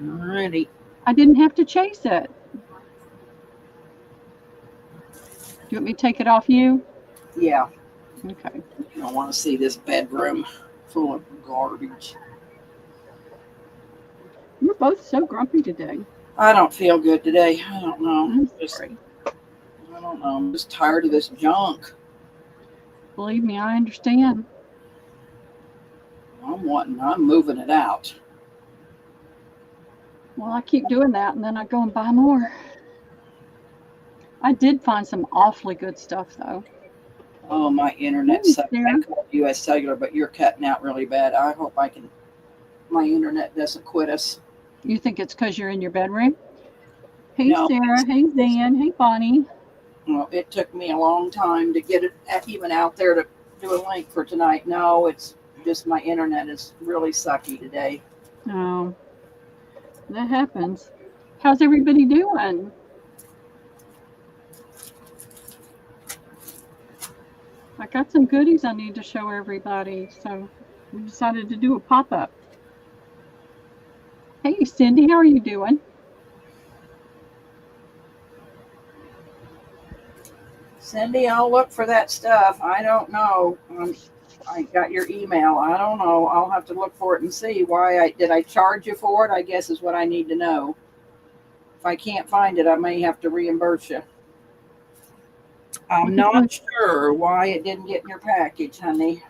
Alrighty. I didn't have to chase it. Do you want me to take it off you? Yeah. Okay. I don't want to see this bedroom full of garbage. We're both so grumpy today. I don't feel good today. I don't know. I'm Just sorry. I don't know. I'm just tired of this junk. Believe me, I understand. I'm moving it out. Well, I keep doing that, and then I go and buy more. I did find some awfully good stuff, though. Oh, my internet Hey, sucks. I Sarah. called US Cellular, but you're cutting out really bad. I hope my internet doesn't quit us. You think it's because you're in your bedroom? Hey, No, Sarah. Hey, Zan. Hey, Bonnie. well, it took me a long time to get it even out there to do a link for tonight. No, it's just my internet is really sucky today. Oh, that happens. How's everybody doing? I got some goodies I need to show everybody, so we decided to do a pop-up. Hey, Cindy, how are you doing? Cindy, I'll look for that stuff. I don't know. I got your email. I don't know. I'll have to look for it and see why I charge you for it. I guess is what I need to know. If I can't find it, I may have to reimburse you. I'm not sure why it didn't get in your package, honey.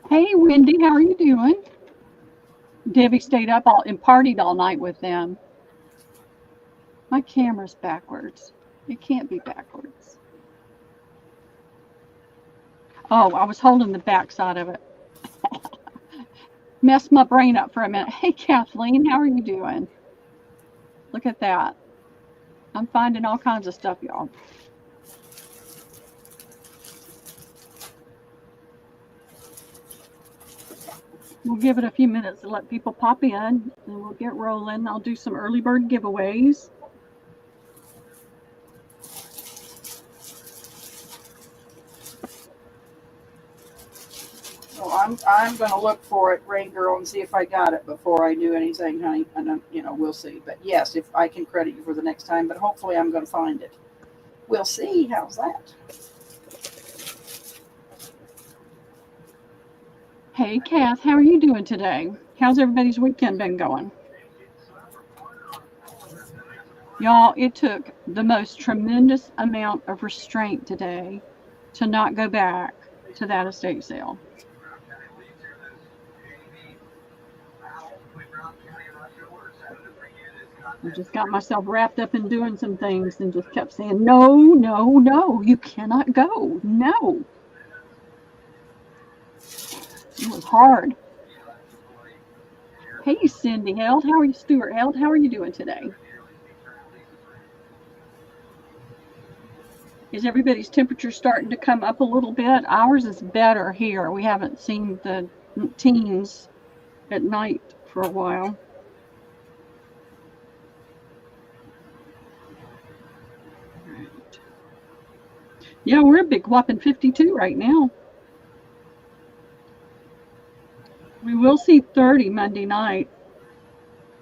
Hey, Wendy, how are you doing? Debbie stayed up and partied all night with them. My camera's backwards. It can't be backwards. Oh, I was holding the back side of it. Messed my brain up for a minute. Hey, Kathleen, how are you doing? Look at that. I'm finding all kinds of stuff, y'all. We'll give it a few minutes to let people pop in, and we'll get rolling. I'll do some early bird giveaways. So I'm gonna look for it, Rain Girl, and see if I got it before I do anything, honey. And we'll see. But yes, if I can credit you for the next time, but hopefully I'm gonna find it. We'll see. How's that? Hey, Kath, how are you doing today? How's everybody's weekend been going? Y'all, it took the most tremendous amount of restraint today to not go back to that estate sale. I just got myself wrapped up in doing some things and just kept saying, no, no, no, you cannot go. No. It was hard. Hey, Cindy Held, how are you? Stuart Held, how are you doing today? Is everybody's temperature starting to come up a little bit? Ours is better here. We haven't seen the teens at night for a while. Right. Yeah, we're a big whopping 52 right now. We will see 30 Monday night.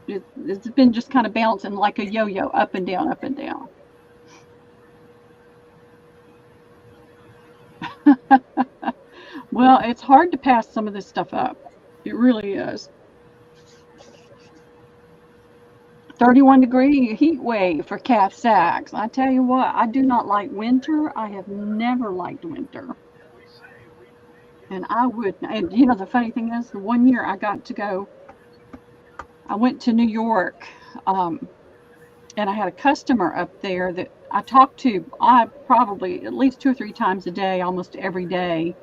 It's been just kind of bouncing like a yo-yo, up and down, up and down. Well, it's hard to pass some of this stuff up. It really is. 31-degree heat wave for calf sacks. I tell you what, I do not like winter. I have never liked winter. And I would, and the funny thing is, the one year I got to go, I went to New York, and I had a customer up there that I talked to, I probably at least 2 or 3 times a day, almost every day.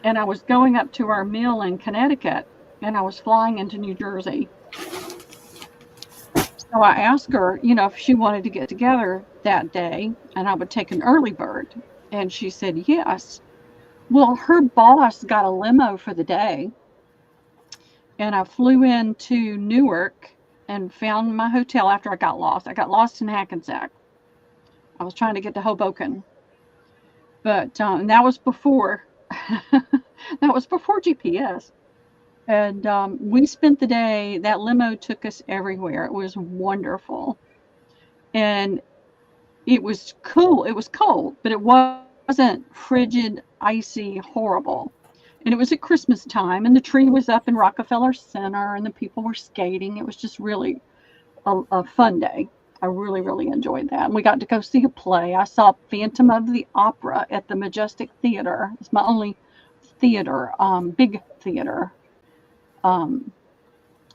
And I was going up to our mill in Connecticut, and I was flying into New Jersey. So I asked her, if she wanted to get together that day, and I would take an early bird. And she said yes. Well, her boss got a limo for the day, and I flew into Newark and found my hotel after I got lost. I got lost in Hackensack. I was trying to get to Hoboken, but that was before that was before GPS. And we spent the day, that limo took us everywhere. It was wonderful. And it was cool. It was cold, but it wasn't frigid, icy, horrible. And it was at Christmas time, and the tree was up in Rockefeller Center, and the people were skating. It was just really a fun day. I really, really enjoyed that. And we got to go see a play. I saw Phantom of the Opera at the Majestic Theater. It's my only theater, big theater. Um,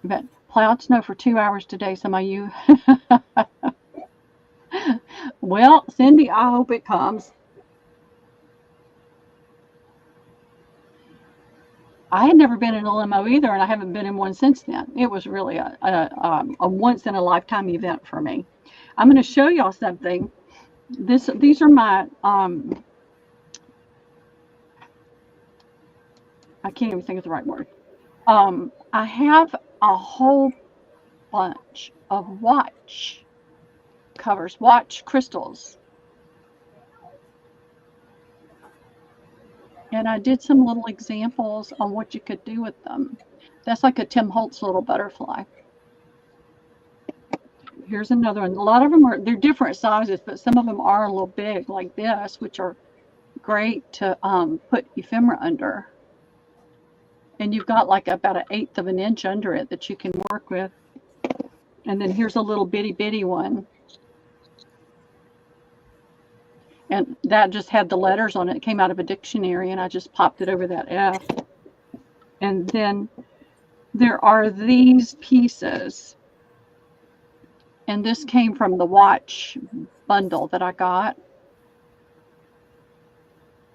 but plowed snow for 2 hours today, some of you. Well, Cindy, I hope it comes. I had never been in a limo either, and I haven't been in one since then. It was really a once in a lifetime event for me. I'm going to show y'all something. These are my I can't even think of the right word. I have a whole bunch of watch covers, watch crystals, and I did some little examples on what you could do with them. That's like a Tim Holtz little butterfly. Here's another one. A lot of them they're different sizes, but some of them are a little big, like this, which are great to put ephemera under. And you've got like about 1/8 of an inch under it that you can work with. And then here's a little bitty one. And that just had the letters on it. It came out of a dictionary, and I just popped it over that F. And then there are these pieces. And this came from the watch bundle that I got.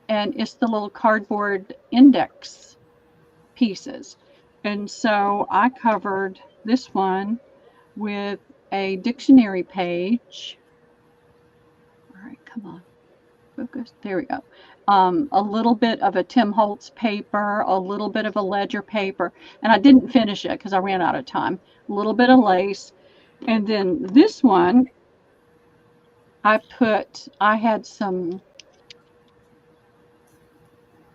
And it's the little cardboard index pieces. And so I covered this one with a dictionary page. All right, come on, focus. There we go. A little bit of a Tim Holtz paper, a little bit of a ledger paper, and I didn't finish it because I ran out of time. A little bit of lace. And then this one, I had some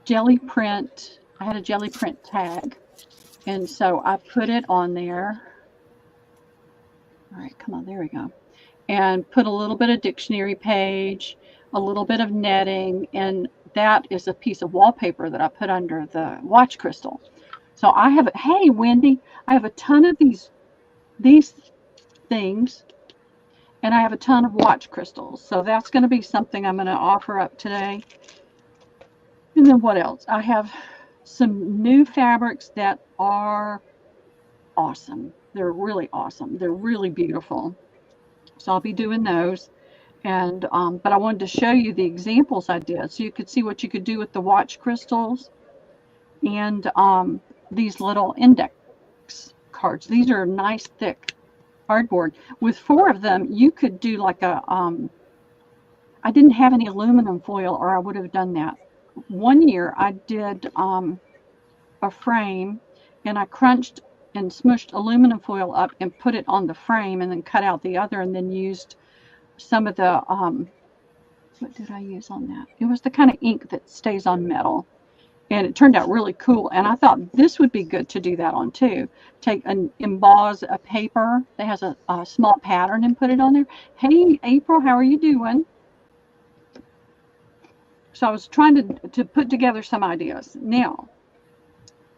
jelly print. I had a jelly print tag. And so I put it on there. All right, come on, there we go. And put a little bit of dictionary page, a little bit of netting, and that is a piece of wallpaper that I put under the watch crystal. So I have, hey Wendy, I have a ton of these things, and I have a ton of watch crystals. So that's going to be something I'm going to offer up today. And then what else? I have some new fabrics that are awesome. They're really awesome. They're really beautiful. So I'll be doing those. And but I wanted to show you the examples I did so you could see what you could do with the watch crystals and these little index cards. These are nice thick cardboard. With 4 of them, you could do like a I didn't have any aluminum foil, or I would have done that. One year I did a frame, and I crunched and smushed aluminum foil up and put it on the frame, and then cut out the other, and then used some of the what did I use on that? It was the kind of ink that stays on metal, and it turned out really cool. And I thought this would be good to do that on too. Take and emboss a paper that has a small pattern and put it on there. Hey April, how are you doing? So I was trying to put together some ideas. Now,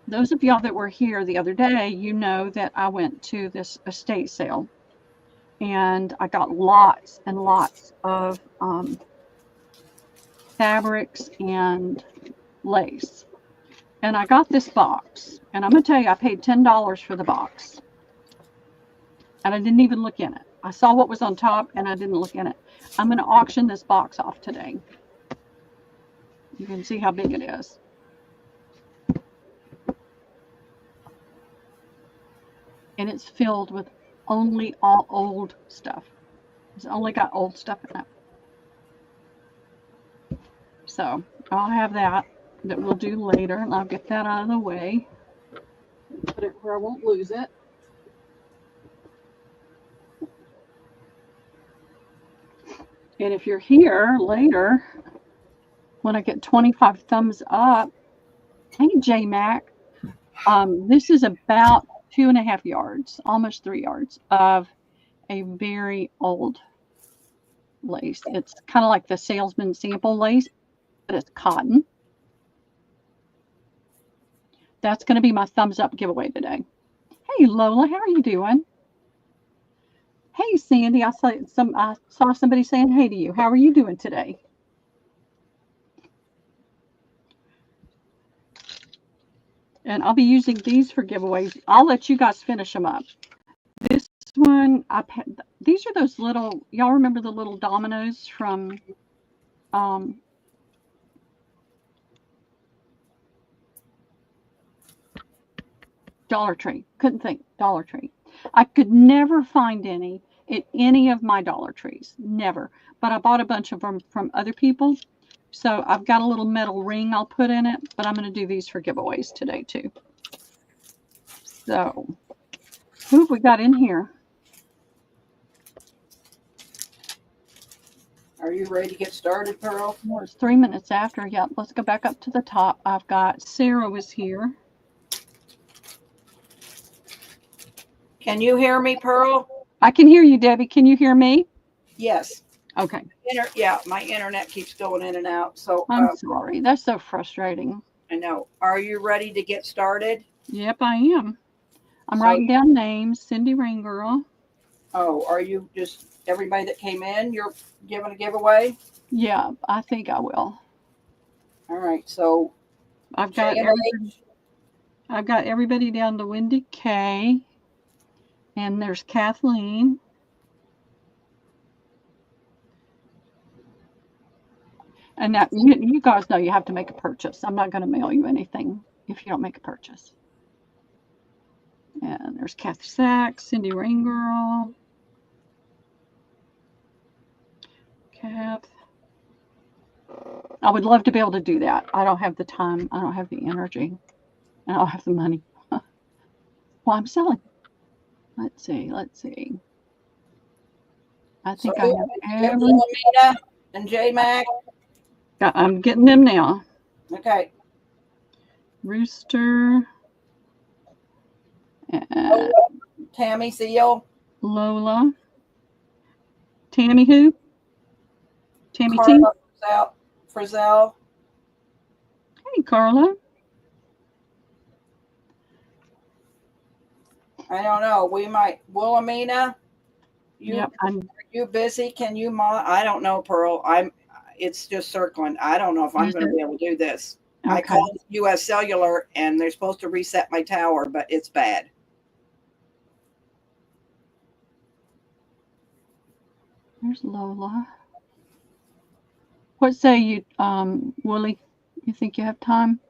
those of y'all that were here the other day, you know that I went to this estate sale, and I got lots and lots of fabrics and lace. And I got this box, and I'm going to tell you, I paid $10 for the box, and I didn't even look in it. I saw what was on top, and I didn't look in it. I'm going to auction this box off today. You can see how big it is. And it's filled with only all old stuff. It's only got old stuff in it. So I'll have that we'll do later, and I'll get that out of the way. Put it where I won't lose it. And if you're here later, when I get 25 thumbs up, hey J Mac, This is about 2.5 yards, almost 3 yards of a very old lace. It's kind of like the salesman sample lace, but it's cotton. That's going to be my thumbs up giveaway today. Hey Lola, how are you doing? Hey Sandy, I saw somebody saying hey to you. How are you doing today? And I'll be using these for giveaways. I'll let you guys finish them up. This one, these are those little, y'all remember the little dominoes from Dollar Tree. Couldn't think. Dollar Tree. I could never find any at any of my Dollar Trees. Never. But I bought a bunch of them from other people. So I've got a little metal ring I'll put in it, but I'm going to do these for giveaways today too. So, who have we got in here? Are you ready to get started, Pearl? Well, it's 3 minutes after. Yep, let's go back up to the top. I've got Sarah was here. Can you hear me, Pearl? I can hear you, Debbie. Can you hear me? Yes. Okay. Yeah, my internet keeps going in and out. So I'm sorry. That's so frustrating. I know. Are you ready to get started? Yep, I am. I'm writing down names. Cindy Rain Girl. Oh, are you just everybody that came in? You're giving a giveaway? Yeah, I think I will. All right. So I've got everybody down to Wendy K. And there's Kathleen. And now you guys know you have to make a purchase. I'm not going to mail you anything if you don't make a purchase. And there's Kathy Sachs, Cindy Rain Girl, Kath. I would love to be able to do that. I don't have the time. I don't have the energy. I don't have the money. Well, I'm selling. Let's see. I think I have Amina and J Mac. I'm getting them now. Okay. Rooster. And Tammy Seal. Lola. Tammy who? Tammy Carla T? Frizzell. Hey, Carla. I don't know. We might. Wilhelmina. Yep. Are you busy? Can you I don't know, Pearl. It's just circling. I don't know if I'm going to be able to do this. Okay. I called US Cellular and they're supposed to reset my tower, but it's bad. There's Lola. What say you, Willie? You think you have time?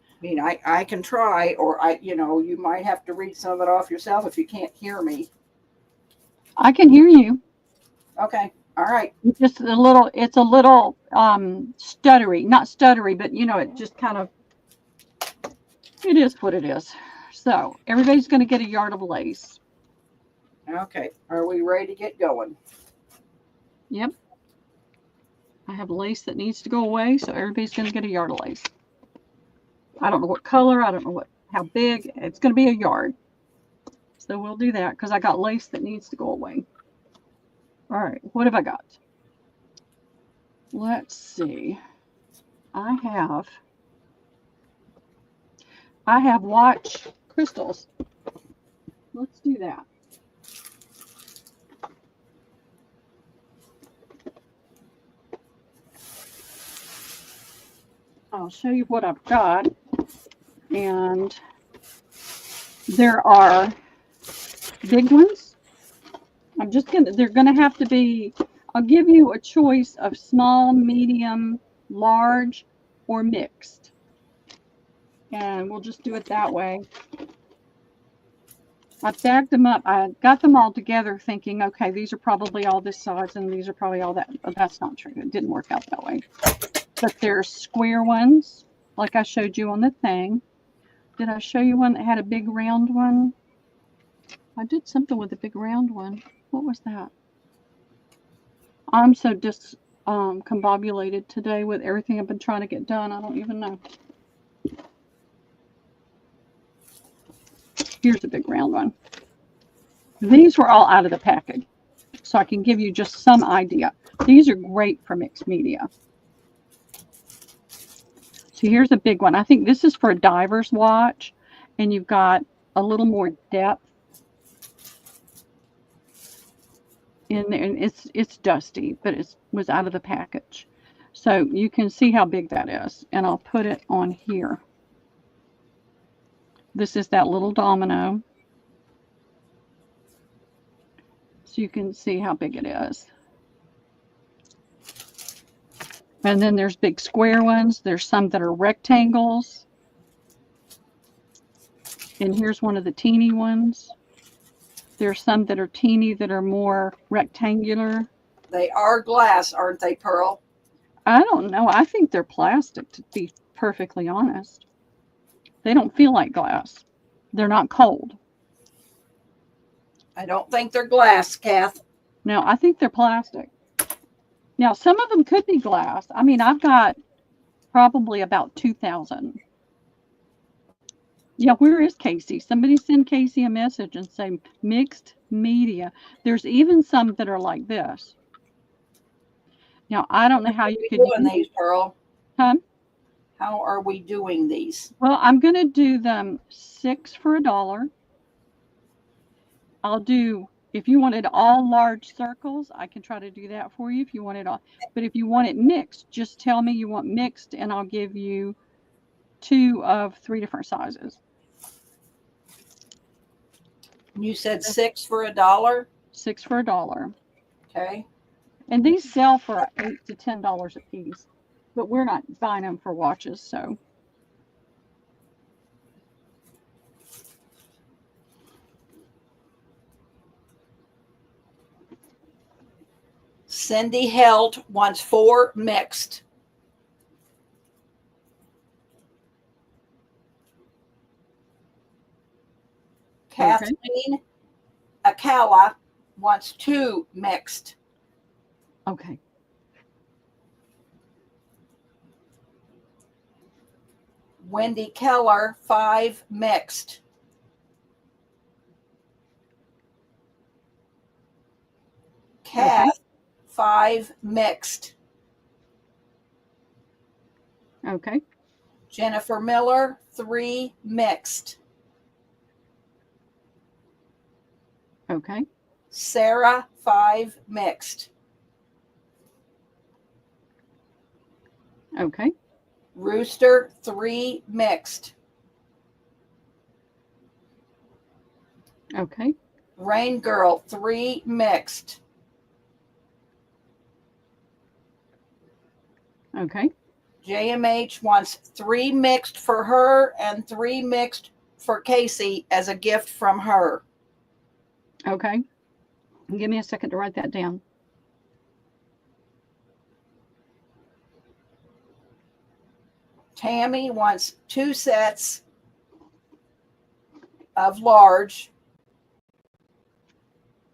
I mean, I can try, or you might have to read some of it off yourself if you can't hear me. I can hear you. Okay. All right. It's a little stuttery. Not stuttery, but it just kind of, it is what it is. So everybody's going to get a yard of lace. Okay. Are we ready to get going? Yep. I have lace that needs to go away, so everybody's going to get a yard of lace. I don't know what color. I don't know how big. It's going to be a yard. So we'll do that because I got lace that needs to go away. All right. What have I got? Let's see. I have watch crystals. Let's do that. I'll show you what I've got. And there are big ones. They're gonna have to be, I'll give you a choice of small, medium, large, or mixed. And we'll just do it that way. I bagged them up. I got them all together thinking, okay, these are probably all this size and these are probably all that. But that's not true. It didn't work out that way. But there's square ones, like I showed you on the thing. Did I show you one that had a big round one? I did something with a big round one. What was that? I'm so combobulated today with everything I've been trying to get done. I don't even know. Here's a big round one. These were all out of the package, so I can give you just some idea. These are great for mixed media. So here's a big one. I think this is for a diver's watch, and you've got a little more depth in there, and it's dusty, but it was out of the package. So you can see how big that is, and I'll put it on here. This is that little domino. So you can see how big it is. And then there's big square ones. There's some that are rectangles. And here's one of the teeny ones. There's some that are teeny that are more rectangular. They are glass, aren't they, Pearl? I don't know. I think they're plastic, to be perfectly honest. They don't feel like glass. They're not cold. I don't think they're glass, Kath. No, I think they're plastic. Now, some of them could be glass. I mean, I've got probably about 2,000. Yeah, where is Casey? Somebody send Casey a message and say mixed media. There's even some that are like this. Now, I don't know how you could doing these, Pearl. Huh? How are we doing these? Well, I'm going to do them 6 for $1. I'll do, if you wanted all large circles, I can try to do that for you if you want it all. But if you want it mixed, just tell me you want mixed and I'll give you 2 of 3 different sizes. You said 6 for $1? 6 for $1. Okay. And these sell for $8 to $10 a piece, but we're not buying them for watches, so. Cindy Helt wants 4 mixed. Kathleen Akala wants 2 mixed. Okay. Wendy Keller, 5 mixed. Kath, Okay. 5 mixed. Okay. Jennifer Miller, 3 mixed. Okay. Sarah, 5 mixed. Okay. Rooster, 3 mixed. Okay. Rain Girl, 3 mixed. Okay. JMH wants 3 mixed for her and 3 mixed for Casey as a gift from her. Okay. Give me a second to write that down. Tammy wants 2 sets of large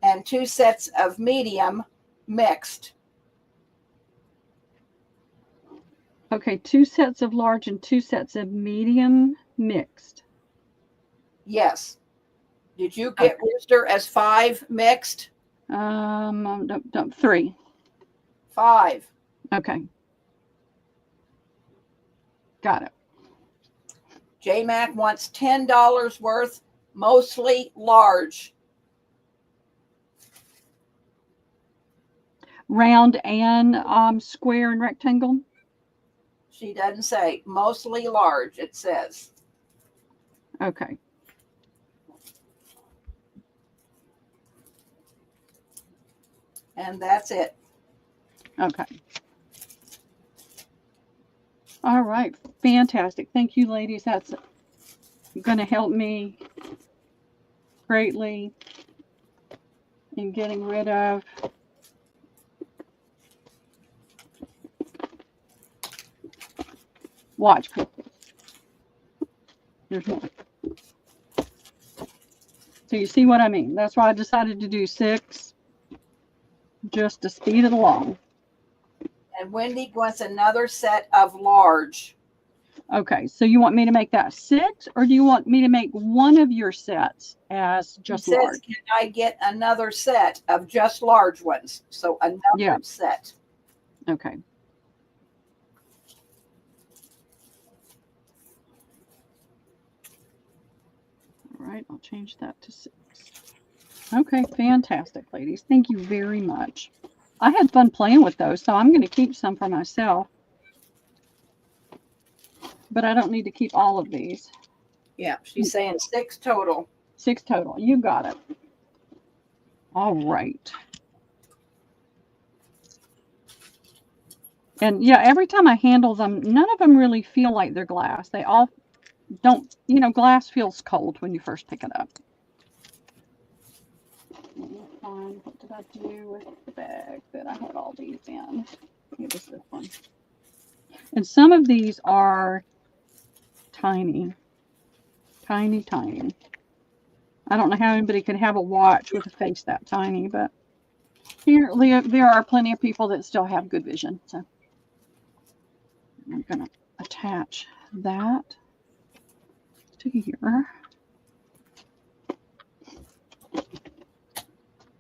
and 2 sets of medium mixed. Okay, 2 sets of large and 2 sets of medium mixed. Yes. Did you get Rooster as 5 mixed? 3. 5. Okay. Got it. JMac wants $10 worth, mostly large. Round and square and rectangle? She doesn't say. Mostly large, it says. Okay. And that's it. Okay. All right. Fantastic. Thank you, ladies. That's going to help me greatly in getting rid of watch pieces. There's more. So you see what I mean? That's why I decided to do 6, just to speed it along. and Wendy wants another set of large. Okay, so you want me to make that 6, or do you want me to make one of your sets as just He says, large? can I get another set of just large ones? So a Yeah. numbered set. Okay. All right, I'll change that to 6. Okay, fantastic, ladies. Thank you very much. I had fun playing with those, so I'm going to keep some for myself. But I don't need to keep all of these. Yeah, she's saying 6 total. 6 total. You got it. All right. And yeah, every time I handle them, none of them really feel like they're glass. They all don't, glass feels cold when you first pick it up. What did I do with the bag that I had all these in? It was this one. And some of these are tiny. Tiny, tiny. I don't know how anybody could have a watch with a face that tiny, but apparently there are plenty of people that still have good vision. So I'm going to attach that to here.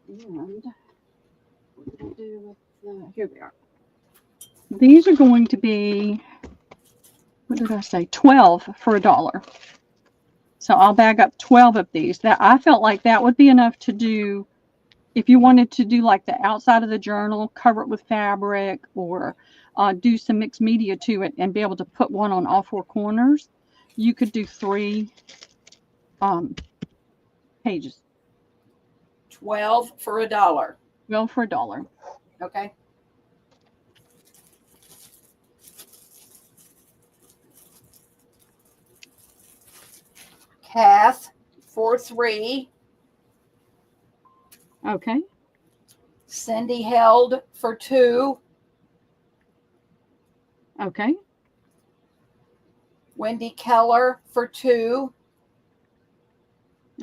And what did I do with the, here they are. These are going to be, what did I say, 12 for $1. So I'll bag up 12 of these. That I felt like that would be enough to do if you wanted to do like the outside of the journal, cover it with fabric, or do some mixed media to it and be able to put one on all 4 corners. You could do 3 pages. 12 for $1. 12 for $1. Okay. Kath for 3. Okay. Cindy Held for 2. Okay. Wendy Keller for 2.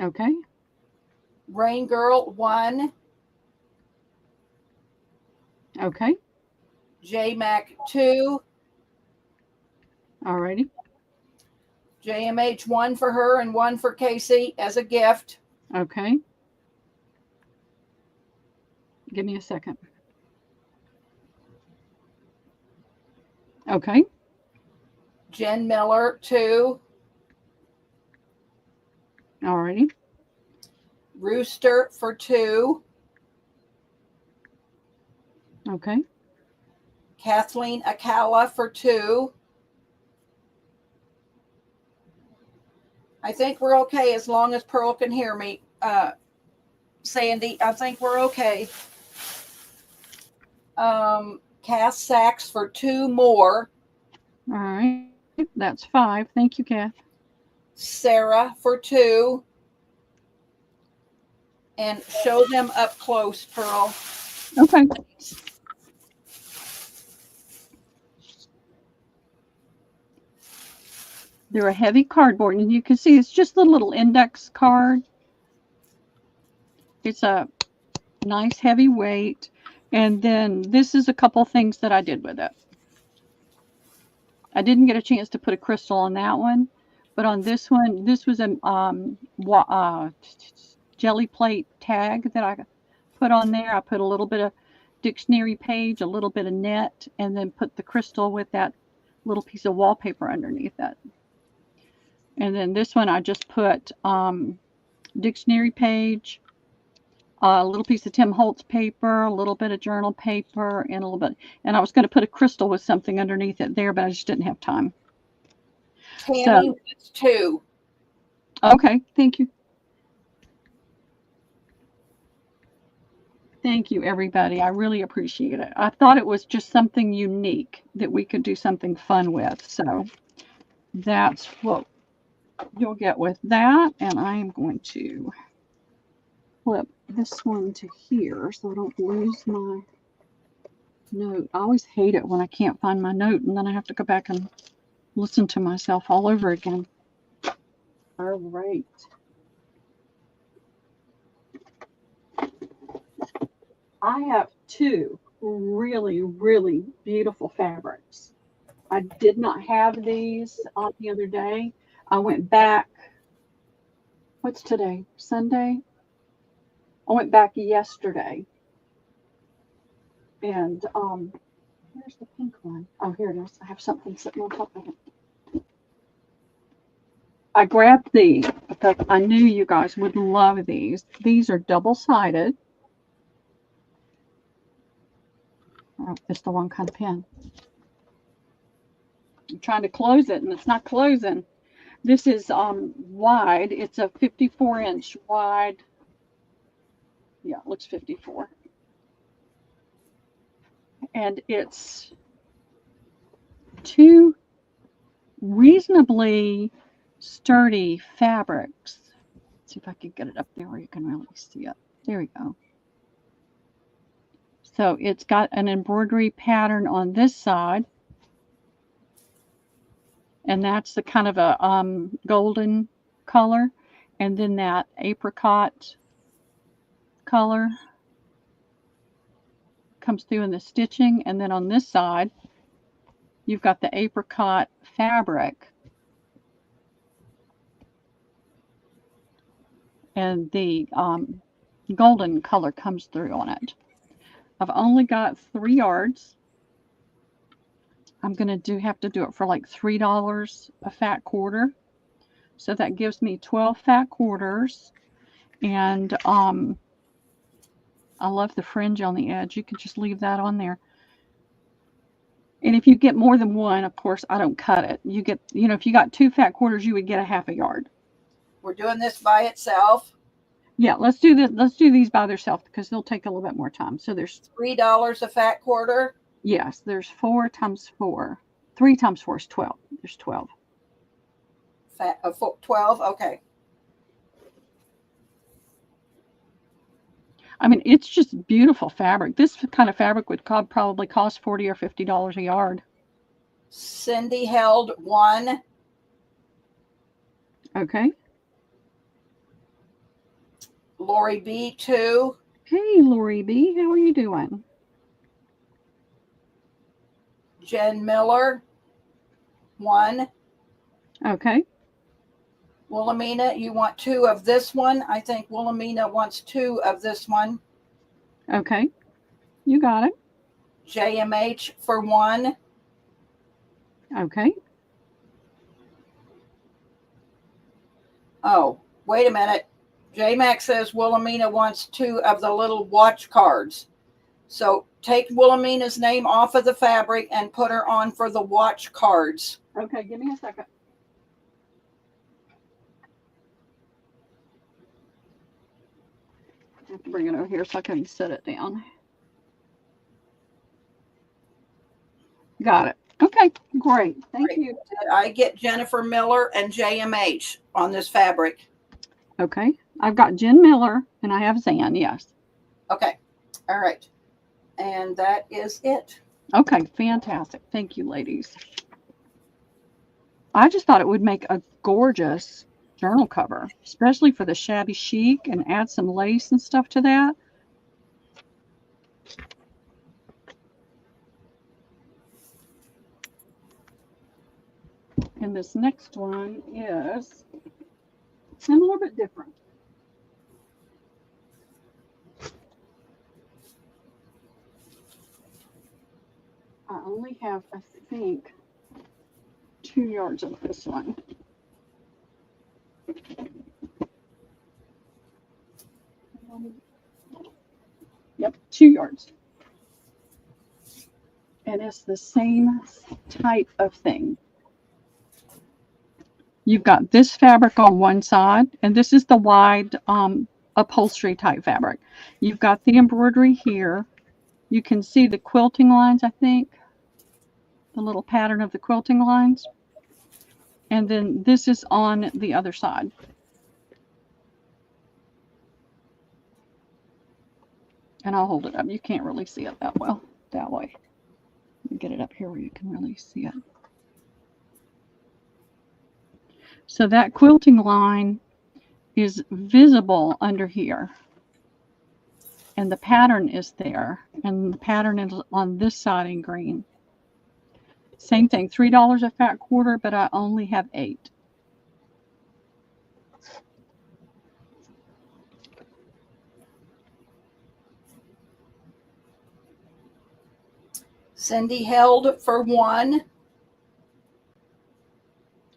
Okay. Rain Girl 1. Okay. J Mac 2. Alrighty. JMH 1 for her and 1 for Casey as a gift. Okay. Give me a second. Okay. Jen Miller 2. Alrighty. Rooster for 2. Okay. Kathleen Akala for 2. I think we're okay as long as Pearl can hear me. Sandy, I think we're okay. Cass Sachs for 2 more. All right. That's 5. Thank you, Kath. Sarah for 2. And show them up close, Pearl. Okay. They're a heavy cardboard, and you can see it's just the little index card. It's a nice heavy weight. And then this is a couple things that I did with it. I didn't get a chance to put a crystal on that one, but on this one, this was a jelly plate tag that I put on there. I put a little bit of dictionary page, a little bit of net, and then put the crystal with that little piece of wallpaper underneath it. And then this one, I just put dictionary page, a little piece of Tim Holtz paper, a little bit of journal paper, and a little bit. And I was going to put a crystal with something underneath it there, but I just didn't have time. Tammy wants 2. Okay, thank you. Thank you, everybody. I really appreciate it. I thought it was just something unique that we could do something fun with. So that's what you'll get with that. And I am going to flip this one to here so I don't lose my note. I always hate it when I can't find my note and then I have to go back and listen to myself all over again. All right. I have 2 really, really beautiful fabrics. I did not have these the other day. I went back. What's today? Sunday? I went back yesterday. And where's the pink one? Oh, here it is. I have something sitting on top of it. I grabbed these because I knew you guys would love these. These are double-sided. Oh, it's the wrong kind of pen. I'm trying to close it and it's not closing. This is wide. It's a 54-inch wide. Yeah, it looks 54. And it's two reasonably sturdy fabrics. Let's see if I can get it up there where you can really see it. There we go. So it's got an embroidery pattern on this side. And that's the kind of a golden color. And then that apricot color comes through in the stitching. And then on this side, you've got the apricot fabric. And the golden color comes through on it. I've only got 3 yards. I'm going to have to do it for like $3 a fat quarter. So that gives me 12 fat quarters. And I love the fringe on the edge. You can just leave that on there. And if you get more than one, of course, I don't cut it. You get, you know, if you got 2 fat quarters, you would get a half a yard. We're doing this by itself. Yeah, let's do this. Let's do these by themselves because they'll take a little bit more time. So there's $3 a fat quarter. Yes, there's 4 times 4. 3 times 4 is 12. There's 12. 12. Okay. I mean, it's just beautiful fabric. This kind of fabric would probably cost $40 or $50 a yard. Cindy held 1. Okay. Lori B 2. Hey, Lori B, how are you doing? Jen Miller 1. Okay. Wilhelmina, you want 2 of this one? I think Wilhelmina wants 2 of this one. Okay. You got it. JMH for 1. Okay. Oh, wait a minute. JMax says Wilhelmina wants 2 of the little watch cards. So take Wilhelmina's name off of the fabric and put her on for the watch cards. Okay, give me a second. I have to bring it over here so I can set it down. Got it. Okay, great. Thank you. I get Jennifer Miller and JMH on this fabric. Okay, I've got Jen Miller and I have Zan, yes. Okay, all right. And that is it. Okay, fantastic. Thank you, ladies. I just thought it would make a gorgeous journal cover, especially for the shabby chic, and add some lace and stuff to that. And this next one is a little bit different. I only have, I think, 2 yards of this one. Yep, 2 yards. And it's the same type of thing. You've got this fabric on one side, and this is the wide upholstery type fabric. You've got the embroidery here. You can see the quilting lines, I think. The little pattern of the quilting lines. And then this is on the other side. And I'll hold it up. You can't really see it that well, that way. Let me get it up here where you can really see it. So that quilting line is visible under here. and the pattern is there, and the pattern is on this side in green. Same thing, $3 a fat quarter, but I only have 8. Cindy held for 1.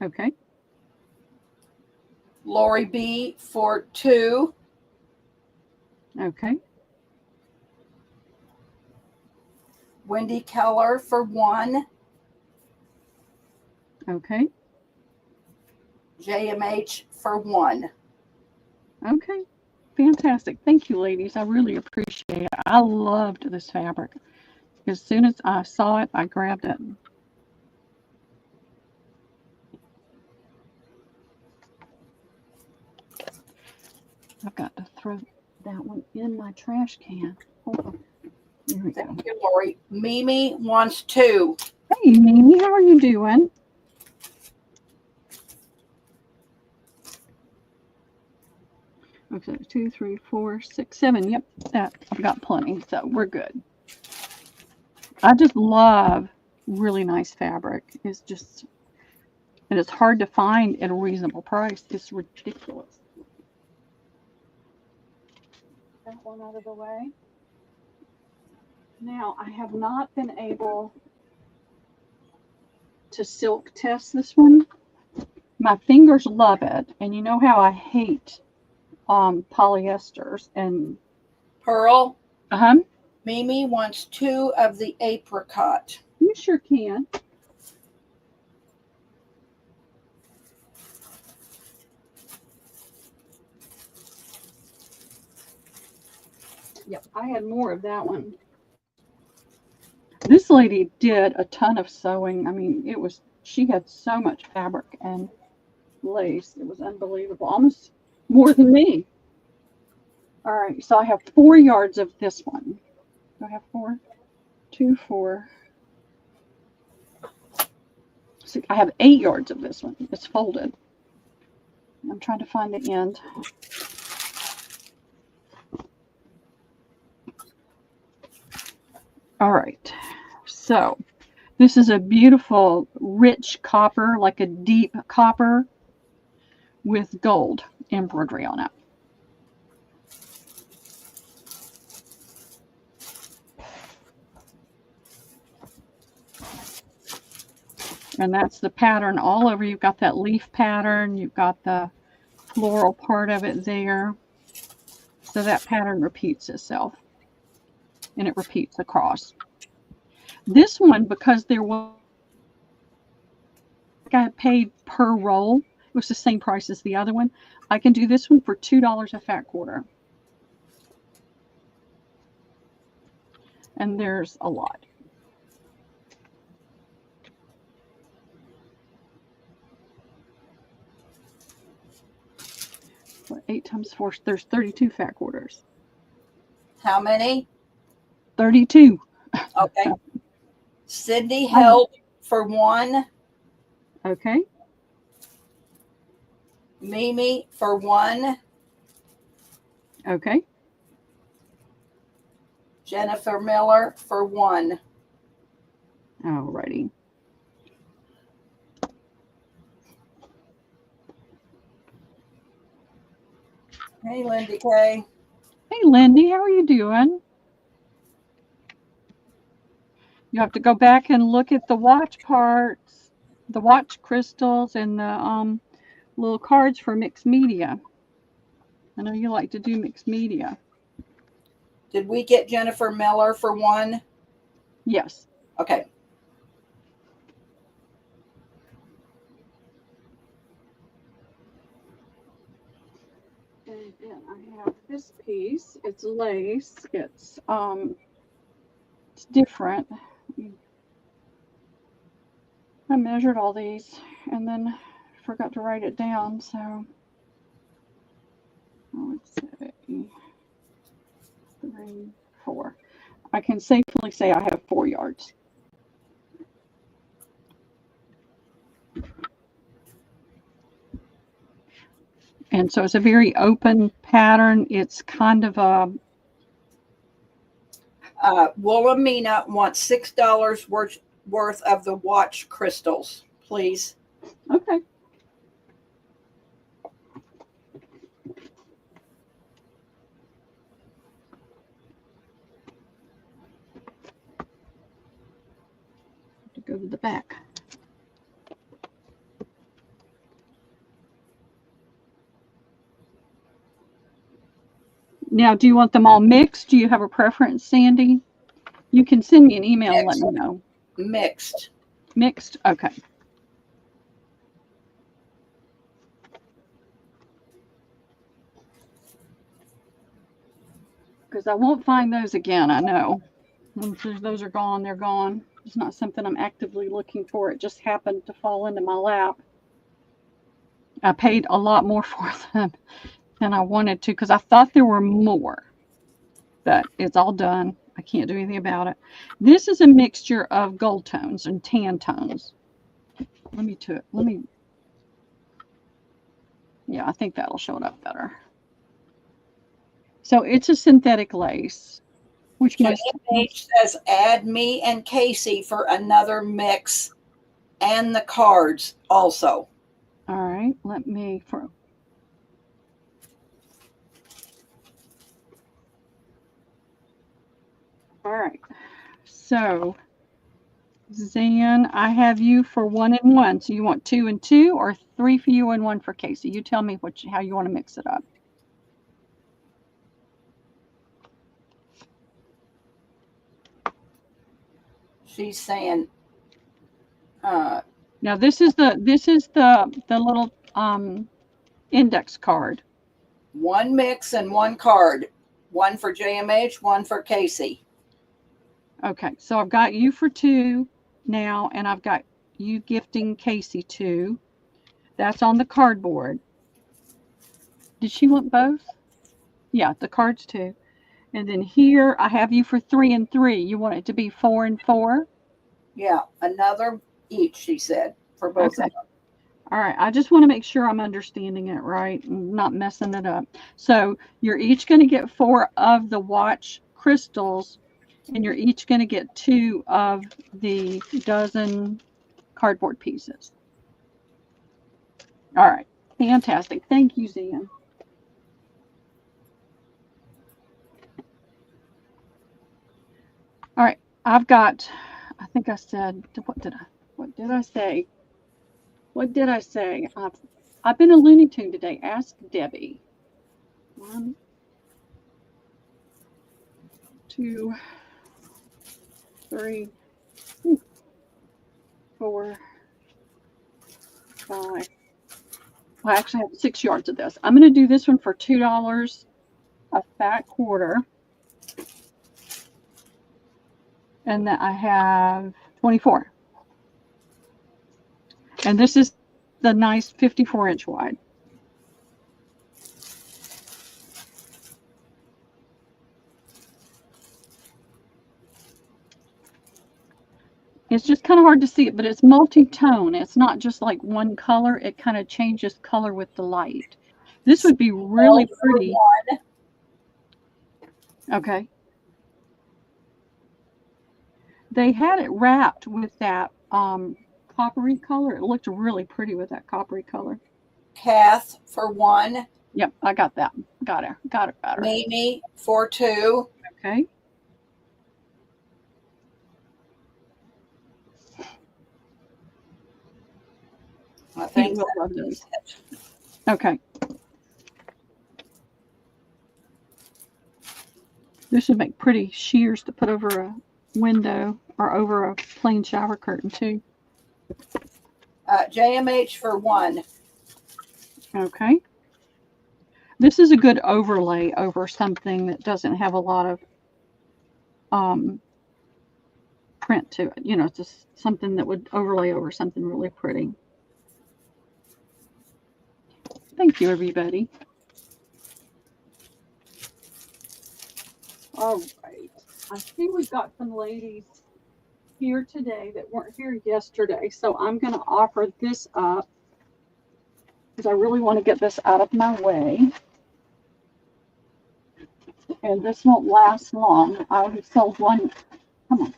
Okay. Lori B for 2. Okay. Wendy Keller for 1. Okay. JMH for 1. Okay. Fantastic. Thank you, ladies. I really appreciate it. I loved this fabric. As soon as I saw it, I grabbed it. I've got to throw that one in my trash can. Hold on. Here we go. Thank you, Lori. Mimi wants 2. Hey, Mimi, how are you doing? Okay, 2, 3, 4, 6, 7. Yep, that I've got plenty, so we're good. I just love really nice fabric. It's just, and it's hard to find at a reasonable price. It's ridiculous. That one out of the way. Now, I have not been able to silk test this one. My fingers love it, and you know how I hate polyesters and Pearl, uh-huh. Mimi wants 2 of the apricot. You sure can. Yep, I had more of that one. This lady did a ton of sewing. I mean, she had so much fabric and lace. It was unbelievable. Almost more than me. All right, so I have 4 yards of this one. Do I have 4? 2, 4. So I have 8 yards of this one. It's folded. I'm trying to find the end. All right, so this is a beautiful, rich copper, like a deep copper with gold embroidery on it. And that's the pattern all over. You've got that leaf pattern. You've got the floral part of it there. So that pattern repeats itself. And it repeats across. This one, because there was, I paid per roll. It was the same price as the other one. I can do this one for $2 a fat quarter. And there's a lot. What, 8 times 4, there's 32 fat quarters. How many? 32. Okay. Cindy held for 1. Okay. Mimi for 1. Okay. Jennifer Miller for 1. Alrighty. Hey, Lindy K. Hey, Lindy, how are you doing? You have to go back and look at the watch parts, the watch crystals, and the little cards for mixed media. I know you like to do mixed media. Did we get Jennifer Miller for 1? Yes. Okay. And then I have this piece. It's lace. It's different. I measured all these and then forgot to write it down, so let's say 3, 4. I can safely say I have 4 yards. And so it's a very open pattern. It's kind of a Wilhelmina wants $6 worth of the watch crystals, please. Okay. To go to the back. Now, do you want them all mixed? Do you have a preference, Sandy? You can send me an email and let me know. Mixed. Mixed? Okay. Because I won't find those again, I know. Once those are gone, they're gone. It's not something I'm actively looking for. It just happened to fall into my lap. I paid a lot more for them than I wanted to because I thought there were more. But it's all done. I can't do anything about it. This is a mixture of gold tones and tan tones. Yeah, I think that'll show it up better. So it's a synthetic lace, which JMH says add me and Casey for another mix and the cards also. All right, let me All right. So Zan, I have you for 1 and 1. So you want 2 and 2 or 3 for you and 1 for Casey? You tell me how you want to mix it up. She's saying now this is the little index card. 1 mix and 1 card. 1 for JMH, 1 for Casey. Okay, so I've got you for 2 now, and I've got you gifting Casey 2. That's on the cardboard. Did she want both? Yeah, the cards too. And then here I have you for 3 and 3. You want it to be 4 and 4? Yeah, another each, she said, for both of them. All right, I just want to make sure I'm understanding it right and not messing it up. So you're each going to get 4 of the watch crystals, and you're each going to get 2 of the dozen cardboard pieces. All right, fantastic. Thank you, Zan. All right, I've got, I think I said, what did I say? What did I say? I've been a Looney Tune today. Ask Debbie. 1, 2, 3, 4, 5. Well, I actually have 6 yards of this. I'm going to do this one for $2 a fat quarter. And then I have 24. And this is the nice 54-inch wide. It's just kind of hard to see it, but it's multi-tone. It's not just like one color. It kind of changes color with the light. This would be really pretty. Okay. They had it wrapped with that coppery color. It looked really pretty with that coppery color. Kath for 1. Yep, I got that. Got it. Got it better. Mimi for 2. Okay. I think we'll love those. Okay. This would make pretty shears to put over a window or over a plain shower curtain too. JMH for 1. Okay. This is a good overlay over something that doesn't have a lot of print to it. You know, it's just something that would overlay over something really pretty. Thank you, everybody. All right. I see we've got some ladies here today that weren't here yesterday, so I'm going to offer this up because I really want to get this out of my way. And this won't last long. I already sold one. Come on.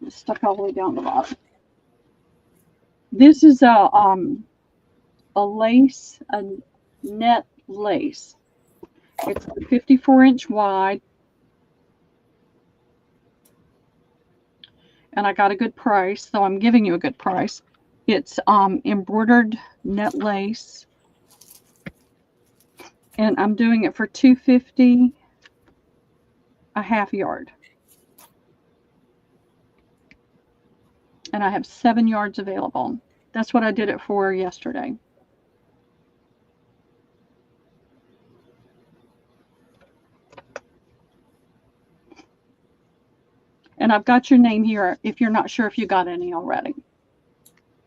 It's stuck all the way down the bottom. This is a lace, a net lace. It's 54-inch wide. And I got a good price, so I'm giving you a good price. It's embroidered net lace. And I'm doing it for $2.50 a half yard. And I have 7 yards available. That's what I did it for yesterday. And I've got your name here if you're not sure if you got any already.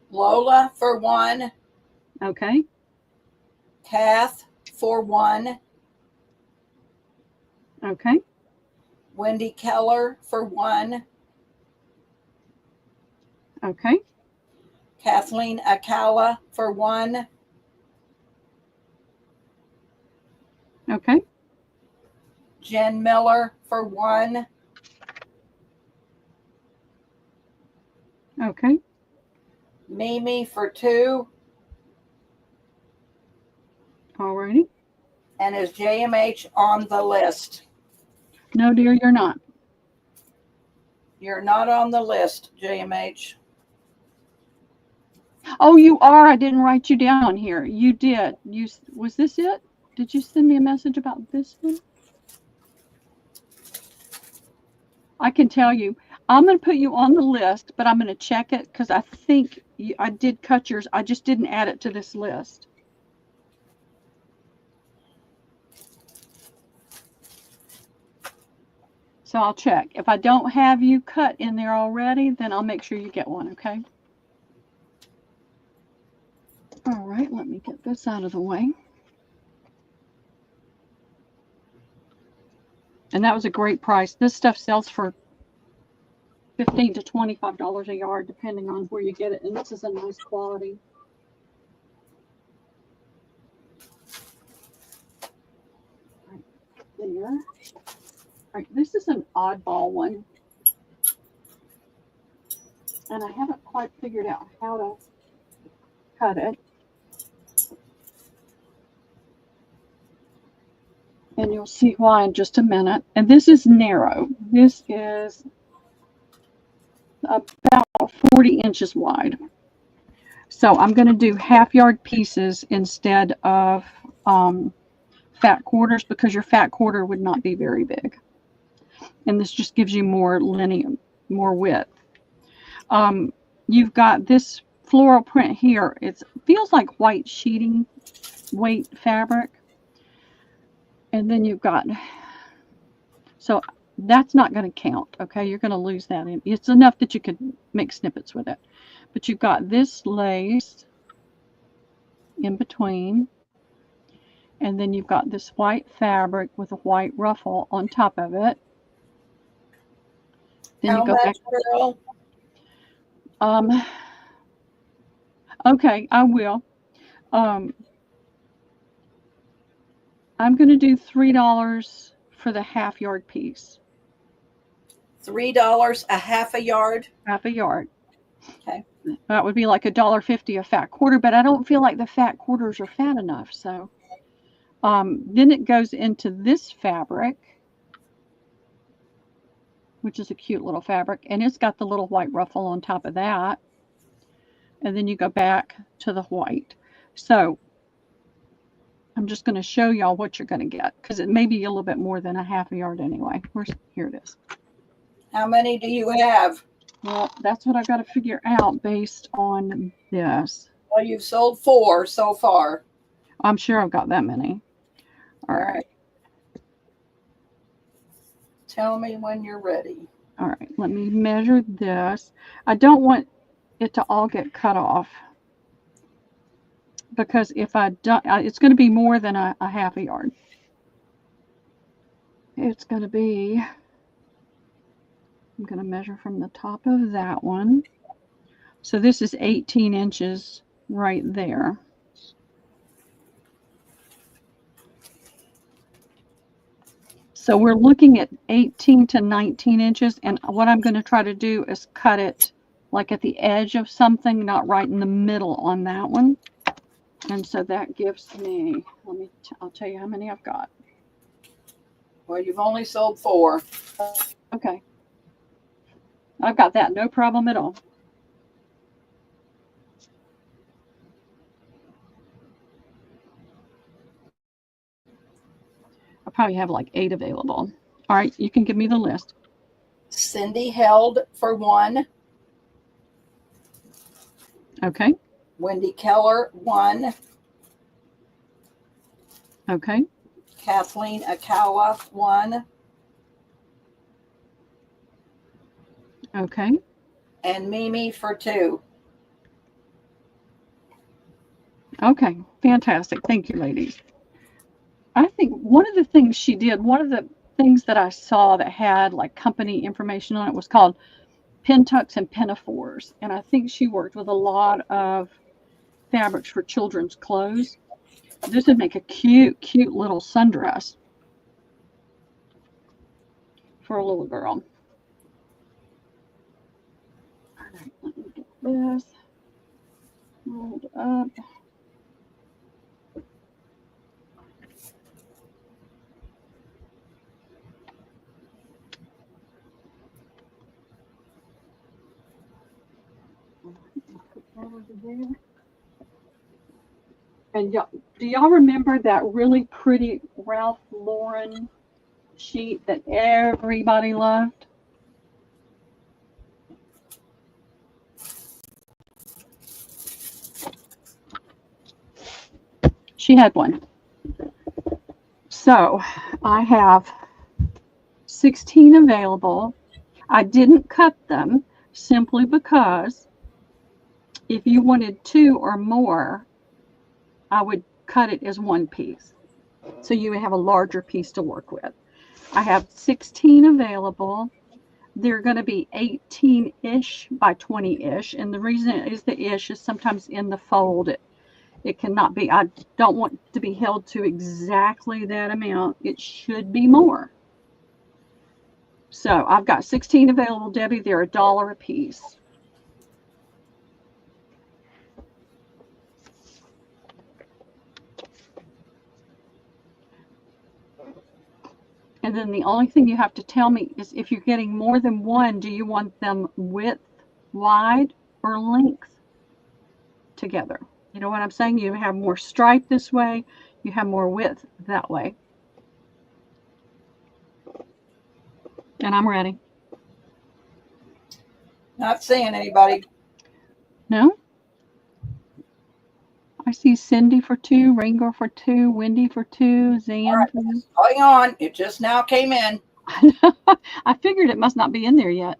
Lola for 1. Okay. Kath for 1. Okay. Wendy Keller for 1. Okay. Kathleen Akala for 1. Okay. Jen Miller for 1. Okay. Mimi for 2. Alrighty. And is JMH on the list? No, dear, you're not. You're not on the list, JMH. Oh, you are. I didn't write you down here. You did. Was this it? Did you send me a message about this one? I can tell you. I'm going to put you on the list, but I'm going to check it because I think I did cut yours. I just didn't add it to this list. So I'll check. If I don't have you cut in there already, then I'll make sure you get one, okay? All right, let me get this out of the way. And that was a great price. This stuff sells for $15 to $25 a yard, depending on where you get it. And this is a nice quality. Right there. All right, this is an oddball one. And I haven't quite figured out how to cut it. And you'll see why in just a minute. And this is narrow. This is about 40 inches wide. So I'm going to do half-yard pieces instead of fat quarters because your fat quarter would not be very big. And this just gives you more linear, more width. You've got this floral print here. It feels like white sheeting weight fabric. And then you've got, so that's not going to count, okay? You're going to lose that. It's enough that you could make snippets with it. But you've got this lace in between. And then you've got this white fabric with a white ruffle on top of it. Then How you go much, back. Okay, I will. I'm going to do $3 for the half-yard piece. $3 a half a yard? Half a yard. Okay. That would be like $1.50 a fat quarter, but I don't feel like the fat quarters are fat enough. So then it goes into this fabric, which is a cute little fabric, and it's got the little white ruffle on top of that. And then you go back to the white. So I'm just going to show y'all what you're going to get because it may be a little bit more than a half a yard anyway. Here it is. How many do you have? Well, that's what I got to figure out based on this. Well, you've sold 4 so far. I'm sure I've got that many. All right. Tell me when you're ready. All right. Let me measure this. I don't want it to all get cut off because if I don't, it's going to be more than a half a yard. It's going to be, I'm going to measure from the top of that one. So this is 18 inches right there. So we're looking at 18 to 19 inches. And what I'm going to try to do is cut it like at the edge of something, not right in the middle on that one. And so that gives me, I'll tell you how many I've got. Well, you've only sold 4. Okay. I've got that, no problem at all. I probably have like 8 available. All right, you can give me the list. Cindy held for 1. Okay. Wendy Keller 1. Okay. Kathleen Akawa 1. Okay. And Mimi for 2. Okay, fantastic. Thank you, ladies. I think one of the things she did, one of the things that I saw that had like company information on it was called Pintucks and Pinafores. And I think she worked with a lot of fabrics for children's clothes. This would make a cute, cute little sundress for a little girl. All right, let me get this rolled up. Put that over there. And do y'all remember that really pretty Ralph Lauren sheet that everybody loved? She had one. So I have 16 available. I didn't cut them simply because if you wanted 2 or more, I would cut it as one piece. So you would have a larger piece to work with. I have 16 available. They're going to be 18-ish by 20-ish. And the reason is the ish is sometimes in the fold. It cannot be, I don't want to be held to exactly that amount. It should be more. So I've got 16 available, Debbie. They're $1 a piece. And then the only thing you have to tell me is if you're getting more than one, do you want them width, wide, or length together? You know what I'm saying? You have more stripe this way, you have more width that way. And I'm ready. Not seeing anybody. No? I see Cindy for 2, Ranger for 2, Wendy for 2, Zan right, for 2. Going on. It just now came in. I figured it must not be in there yet.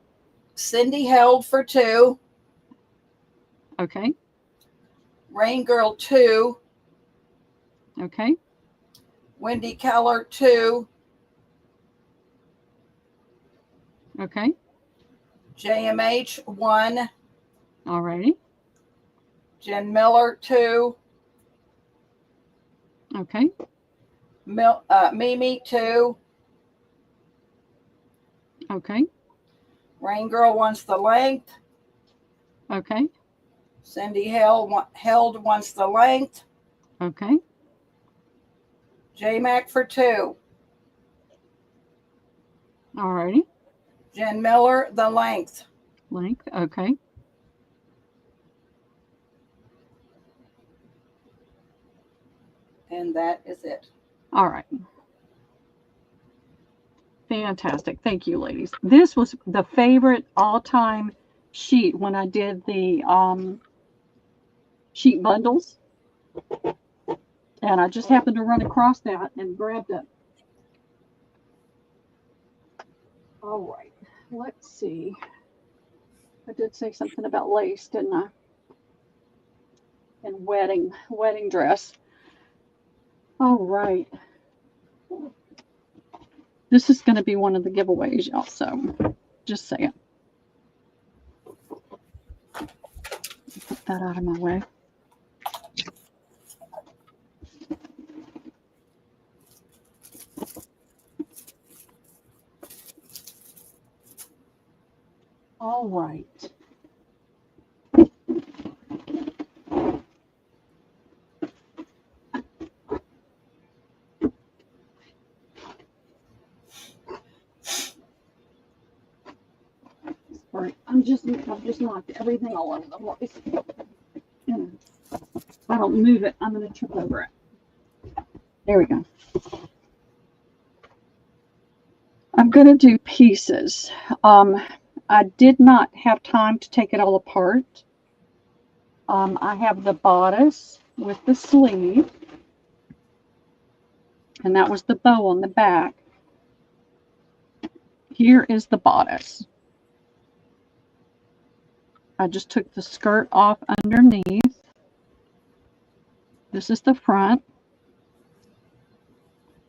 Cindy held for 2. Okay. Rain Girl 2. Okay. Wendy Keller 2. Okay. JMH 1. Alrighty. Jen Miller 2. Okay. Mimi 2. Okay. Rain Girl wants the length. Okay. Cindy held wants the length. Okay. J-Mac for 2. Alrighty. Jen Miller, the length. Length. Okay. And that is it. All right. Fantastic. Thank you, ladies. This was the favorite all-time sheet when I did the sheet bundles. And I just happened to run across that and grabbed it. All right. Let's see. I did say something about lace, didn't I? And wedding dress. All right. This is going to be one of the giveaways, y'all. So just saying. Put that out of my way. I've just knocked everything all over the place. If I don't move it, I'm going to trip over it. There we go. I'm going to do pieces. I did not have time to take it all apart. I have the bodice with the sleeve, and that was the bow on the back. Here is the bodice. I just took the skirt off underneath. This is the front.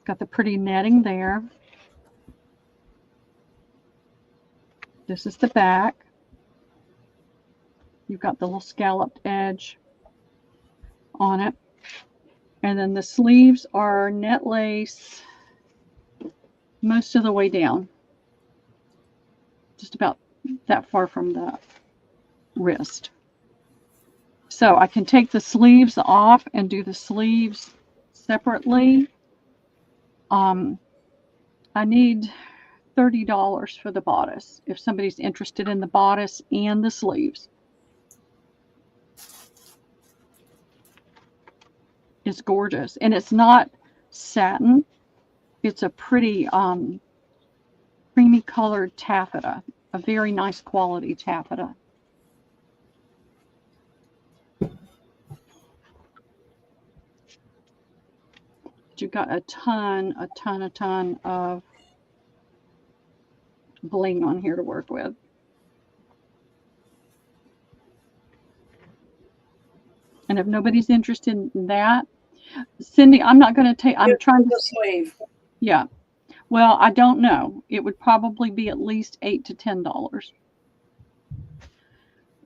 Got the pretty netting there. This is the back. You've got the little scalloped edge on it. And then the sleeves are net lace most of the way down. Just about that far from the wrist. So I can take the sleeves off and do the sleeves separately. I need $30 for the bodice if somebody's interested in the bodice and the sleeves. It's gorgeous, and it's not satin. It's a pretty creamy colored taffeta, a very nice quality taffeta. You've got a ton of bling on here to work with. And if nobody's interested in that, Cindy, I'm not going to take, I'm trying to sleeve. Yeah. Well, I don't know. It would probably be at least $8 to $10.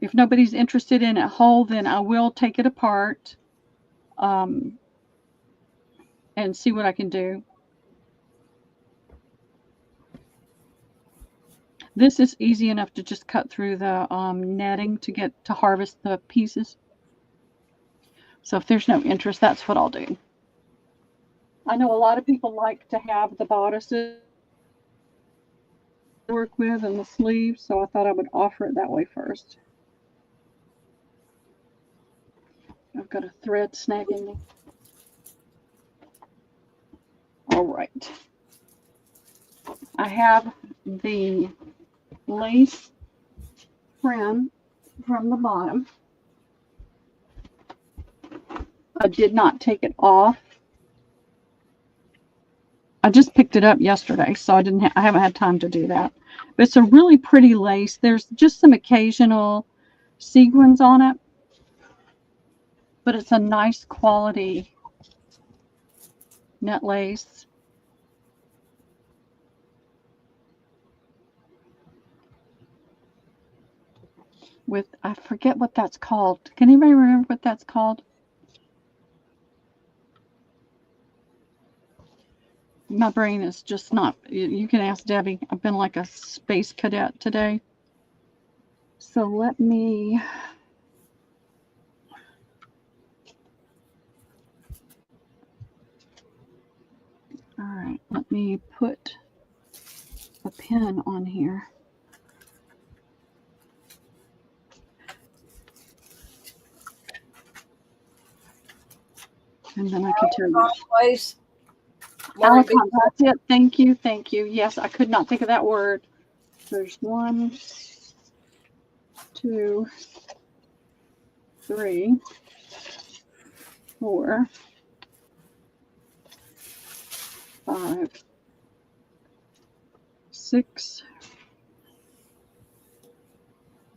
If nobody's interested in it whole, then I will take it apart and see what I can do. This is easy enough to just cut through the netting to harvest the pieces. So if there's no interest, that's what I'll do. I know a lot of people like to have the bodices to work with and the sleeves, so I thought I would offer it that way first. I've got a thread snagging me. All right. I have the lace trim from the bottom. I did not take it off. I just picked it up yesterday, so I haven't had time to do that. But it's a really pretty lace. There's just some occasional sequins on it, but it's a nice quality net lace. With, I forget what that's called. Can anybody remember what that's called? My brain is just not, you can ask Debbie. I've been like a space cadet today. So let me, all right, let me put a pin on here. And then I can tell you. Place. Alicon, that's it. Thank you. Thank you. Yes, I could not think of that word. There's 1, 2, 3, 4, 5, 6,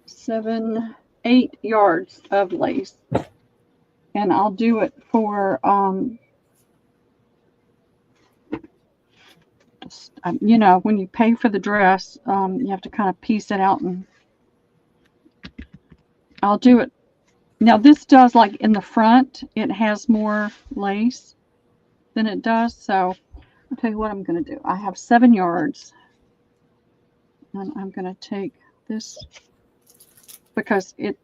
7, 8 yards of lace. And I'll do it for, you know, when you pay for the dress, you have to kind of piece it out, and I'll do it. Now this does, like in the front, it has more lace than it does. So I'll tell you what I'm going to do. I have 7 yards, and I'm going to take this because it,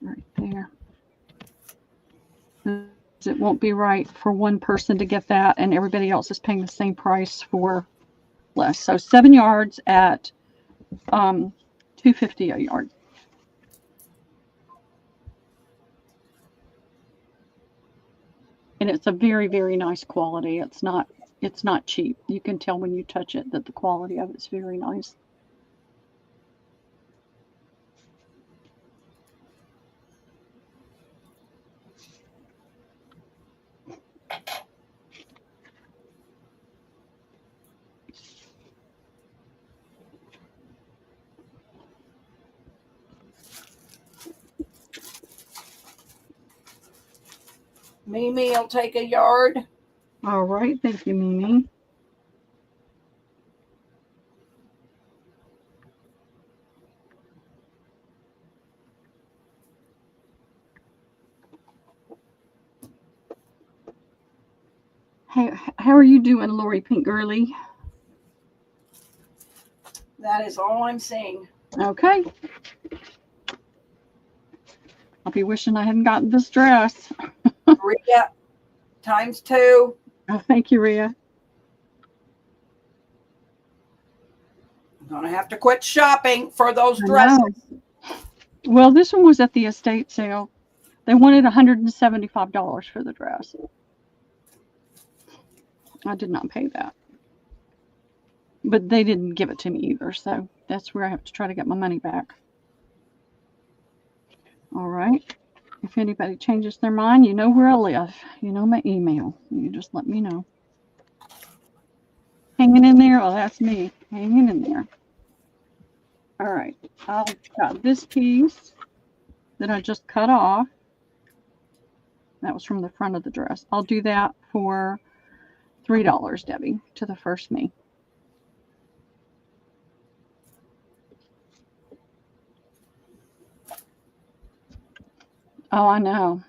right there. it won't be right for one person to get that and everybody else is paying the same price for less. So 7 yards at $2.50 a yard. And it's a very, very nice quality. It's not cheap. You can tell when you touch it that the quality of it's very nice. Mimi will take a yard. All right, thank you, Mimi. Hey, how are you doing, Lori Pink Girly? That is all I'm seeing. Okay. I'll be wishing I hadn't gotten this dress. Rhea, ×2. Oh, thank you, Rhea. I'm going to have to quit shopping for those dresses. Well, this one was at the estate sale. They wanted $175 for the dress. I did not pay that. But they didn't give it to me either, so that's where I have to try to get my money back. All right. If anybody changes their mind, you know where I live. You know my email. You just let me know. Hanging in there? Oh, that's me. Hanging in there. All right. I've got this piece that I just cut off. That was from the front of the dress. I'll do that for $3, Debbie, to the first me. Oh, I know.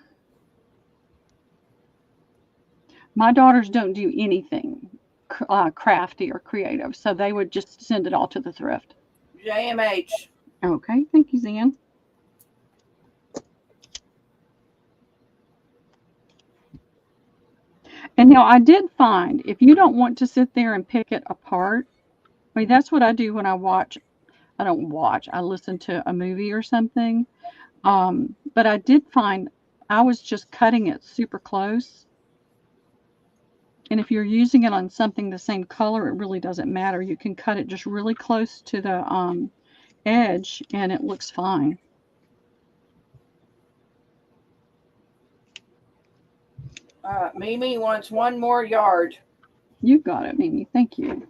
My daughters don't do anything crafty or creative, so they would just send it all to the thrift. JMH. Okay, thank you, Zan. And now I did find, if you don't want to sit there and pick it apart, I mean, that's what I do when I watch. I don't watch. I listen to a movie or something. But I did find I was just cutting it super close. And if you're using it on something the same color, it really doesn't matter. You can cut it just really close to the edge and it looks fine. Mimi wants 1 more yard. You got it, Mimi. Thank you.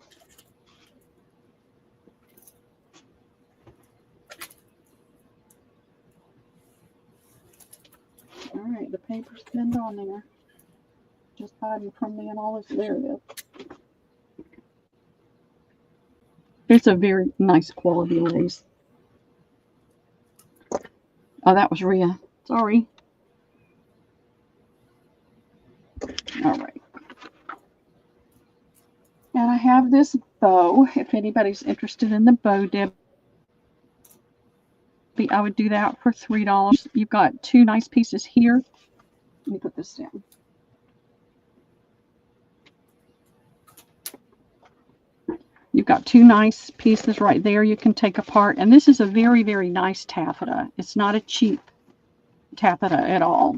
All right, the paper's pinned on there. Just hiding from me and all this. There it is. It's a very nice quality lace. Oh, that was Rhea. Sorry. All right. And I have this bow. If anybody's interested in the bow, Debbie, I would do that for $3. You've got 2 nice pieces here. Let me put this down. You've got 2 nice pieces right there you can take apart. And this is a very, very nice taffeta. It's not a cheap taffeta at all.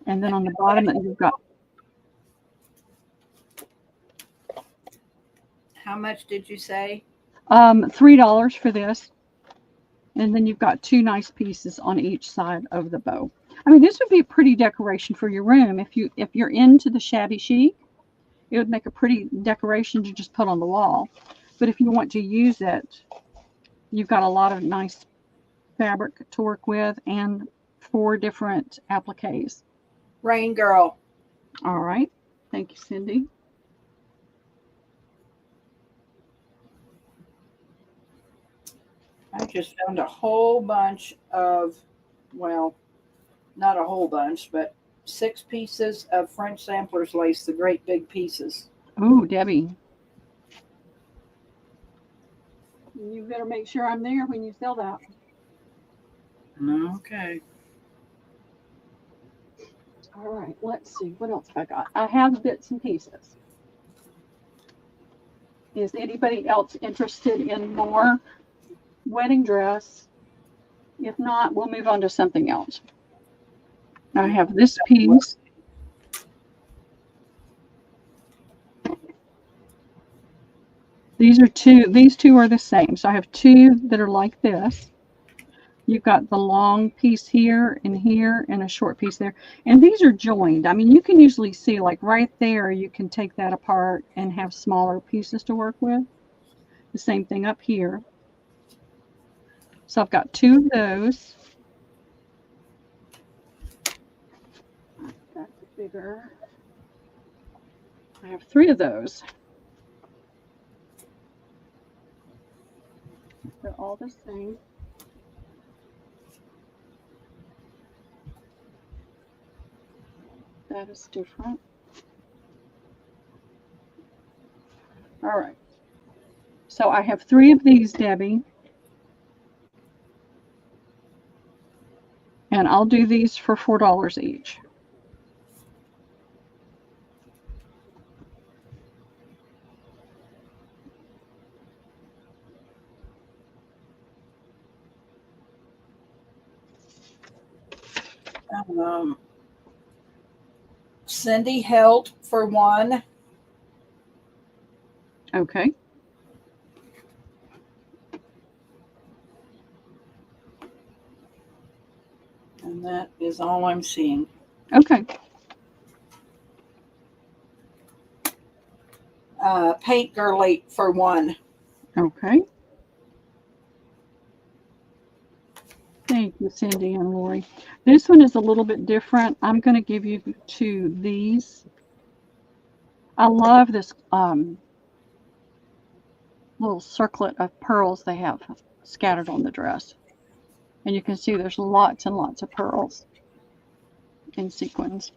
And then on the bottom, you've got... How much did you say? $3 for this. And then you've got 2 nice pieces on each side of the bow. I mean, this would be a pretty decoration for your room. If you're into the shabby chic, it would make a pretty decoration to just put on the wall. But if you want to use it, you've got a lot of nice fabric to work with and 4 different appliques. Rain Girl. All right. Thank you, Cindy. I just found a whole bunch of, well, not a whole bunch, but 6 pieces of French Sampler's lace, the great big pieces. Oh, Debbie. You better make sure I'm there when you sell that. Okay. All right, let's see. What else have I got? I have bits and pieces. Is anybody else interested in more wedding dress? If not, we'll move on to something else. I have this piece. These two are the same. So I have two that are like this. You've got the long piece here and a short piece there. And these are joined. I mean, you can usually see like right there, you can take that apart and have smaller pieces to work with. The same thing up here. So I've got two of those. That's bigger. I have three of those. They're all the same. That is different. All right. So I have three of these, Debbie. And I'll do these for $4 each. Cindy held for one. Okay. And that is all I'm seeing. Okay. Paint girly for one. Okay. Thank you, Cindy and Lori. This one is a little bit different. I'm going to give you two of these. I love this little circlet of pearls they have scattered on the dress. And you can see there's lots and lots of pearls in sequins.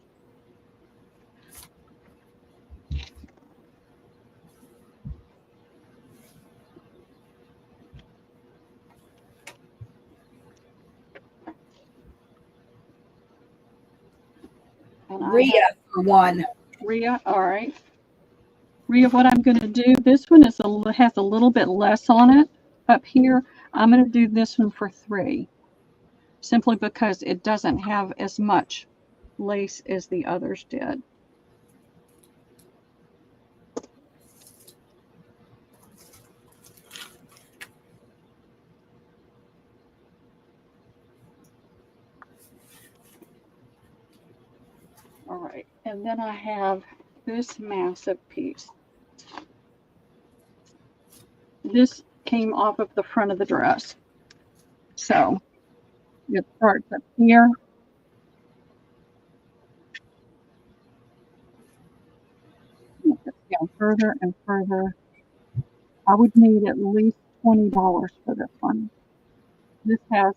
And Rhea for one. Rhea, all right. Rhea, what I'm going to do, this one has a little bit less on it up here. I'm going to do this one for $3, simply because it doesn't have as much lace as the others did. All right, and then I have this massive piece. This came off of the front of the dress. So it starts up here. Down further and further. I would need at least $20 for this one. This has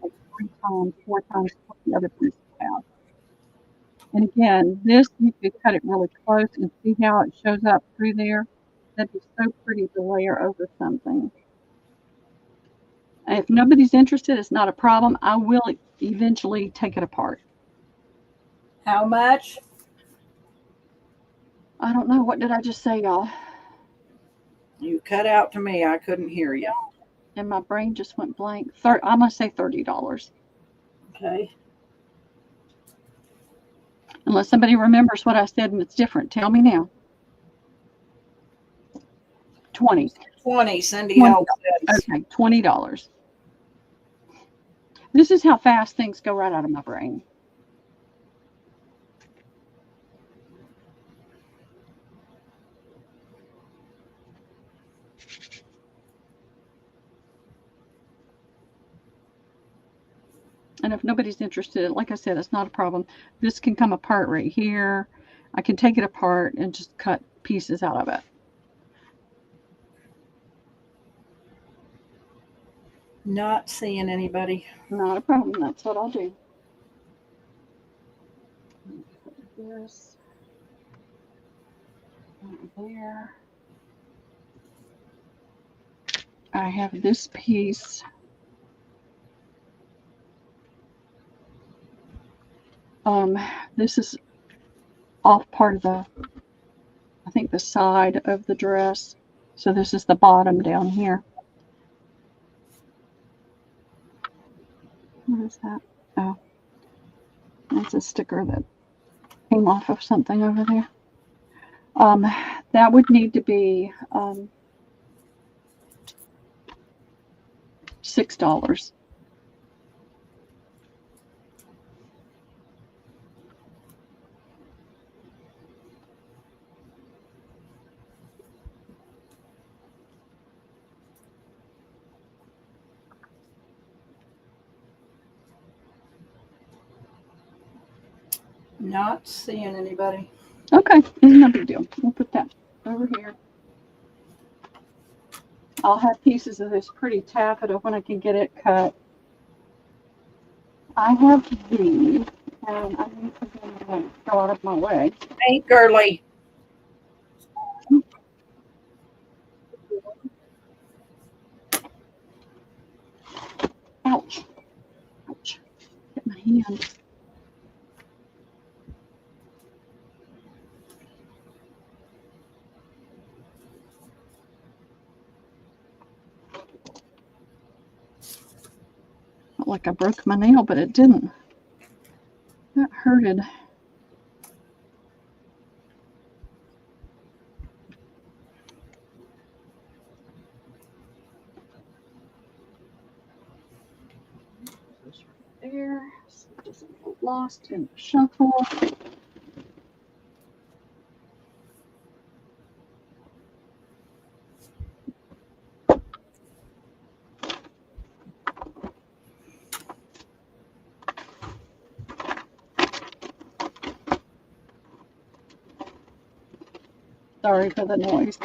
like 3 times, 4 times what the other pieces have. And again, this, you could cut it really close and see how it shows up through there. That'd be so pretty to layer over something. And if nobody's interested, it's not a problem. I will eventually take it apart. How much? I don't know. What did I just say, y'all? You cut out to me. I couldn't hear you. And my brain just went blank. I'm going to say $30. Okay. Unless somebody remembers what I said and it's different. Tell me now. 20. 20, Cindy held says. Okay, $20. This is how fast things go right out of my brain. And if nobody's interested, like I said, it's not a problem. This can come apart right here. I can take it apart and just cut pieces out of it. Not seeing anybody. Not a problem. That's what I'll do. Put this there. I have this piece. This is off part of the, I think the side of the dress. So this is the bottom down here. What is that? Oh, that's a sticker that came off of something over there. That would need to be $6. Not seeing anybody. Okay, no big deal. We'll put that over here. I'll have pieces of this pretty taffeta when I can get it cut. I have these, and I need to go out of my way. Hey, girly. Ouch. Ouch. Hit my hand. Felt like I broke my nail, but it didn't. That hurted. There, so it doesn't get lost in the shuffle. Sorry for the noise.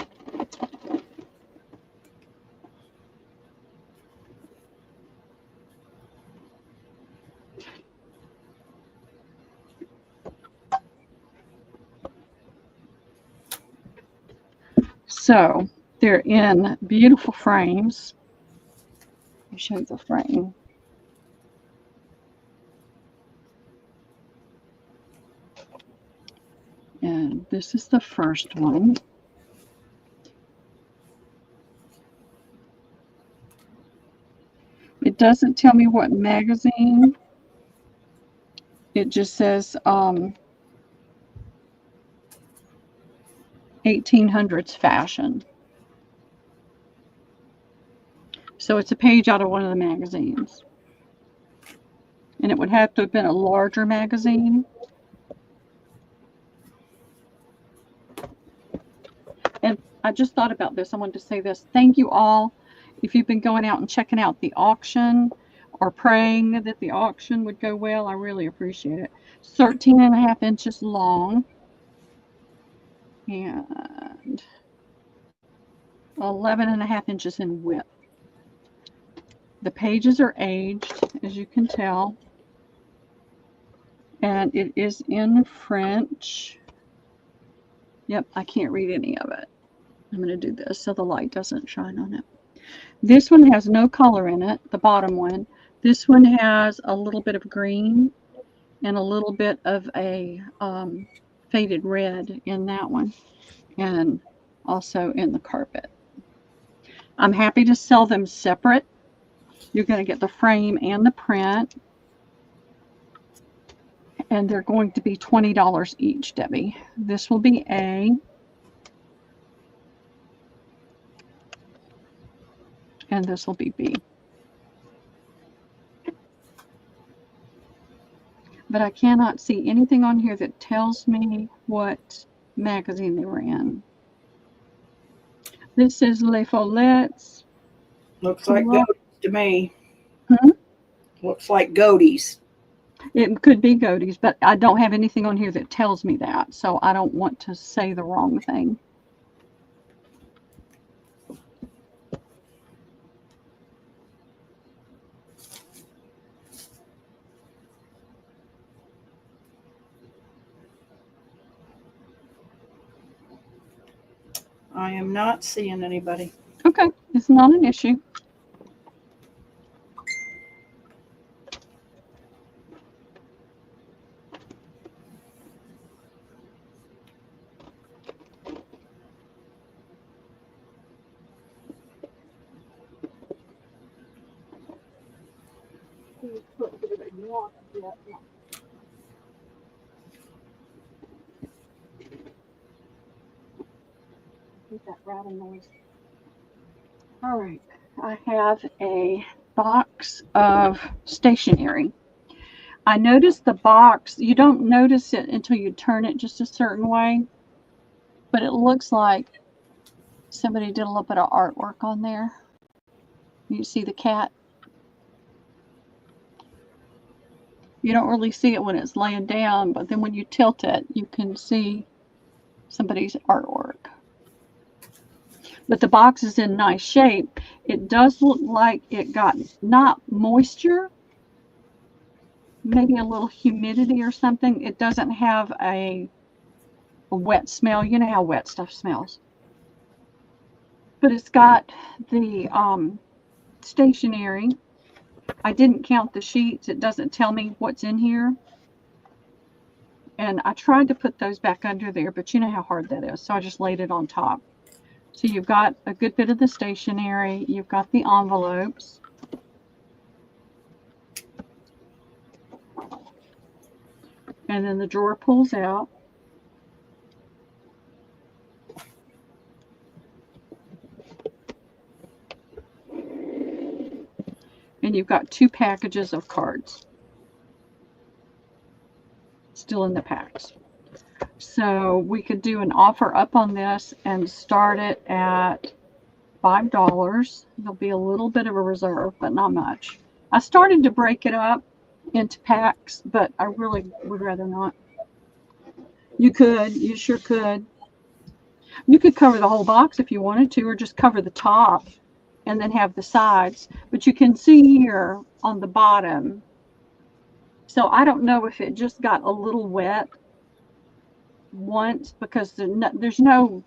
So they're in beautiful frames. Let me show you the frame. And this is the first one. It doesn't tell me what magazine. It just says 1800s fashion. So it's a page out of one of the magazines. And it would have to have been a larger magazine. And I just thought about this. I wanted to say this. Thank you all. If you've been going out and checking out the auction or praying that the auction would go well, I really appreciate it. 13.5 inches long and 11.5 inches in width. The pages are aged, as you can tell, and it is in French. Yep, I can't read any of it. I'm going to do this so the light doesn't shine on it. This one has no color in it, the bottom one. This one has a little bit of green and a little bit of a faded red in that one, and also in the carpet. I'm happy to sell them separate. You're going to get the frame and the print, and they're going to be $20 each, Debbie. This will be A. And this will be B. But I cannot see anything on here that tells me what magazine they were in. This is Les Follettes. Looks like Goaties to me. Hmm? Looks like Goaties. It could be Goaties, but I don't have anything on here that tells me that, so I don't want to say the wrong thing. I am not seeing anybody. Okay, it's not an issue. walk a bit. Get that rattling noise. All right, I have a box of stationery. I noticed the box, you don't notice it until you turn it just a certain way, but it looks like somebody did a little bit of artwork on there. You see the cat? You don't really see it when it's laying down, but then when you tilt it, you can see somebody's artwork. But the box is in nice shape. It does look like it got not moisture, maybe a little humidity or something. It doesn't have a wet smell. You know how wet stuff smells. But it's got the stationery. I didn't count the sheets. It doesn't tell me what's in here. And I tried to put those back under there, but you know how hard that is. So I just laid it on top. So you've got a good bit of the stationery. You've got the envelopes. And then the drawer pulls out. And you've got 2 packages of cards still in the packs. So we could do an offer up on this and start it at $5. There'll be a little bit of a reserve, but not much. I started to break it up into packs, but I really would rather not. You could, you sure could. You could cover the whole box if you wanted to, or just cover the top and then have the sides. But you can see here on the bottom. So I don't know if it just got a little wet once, because there's no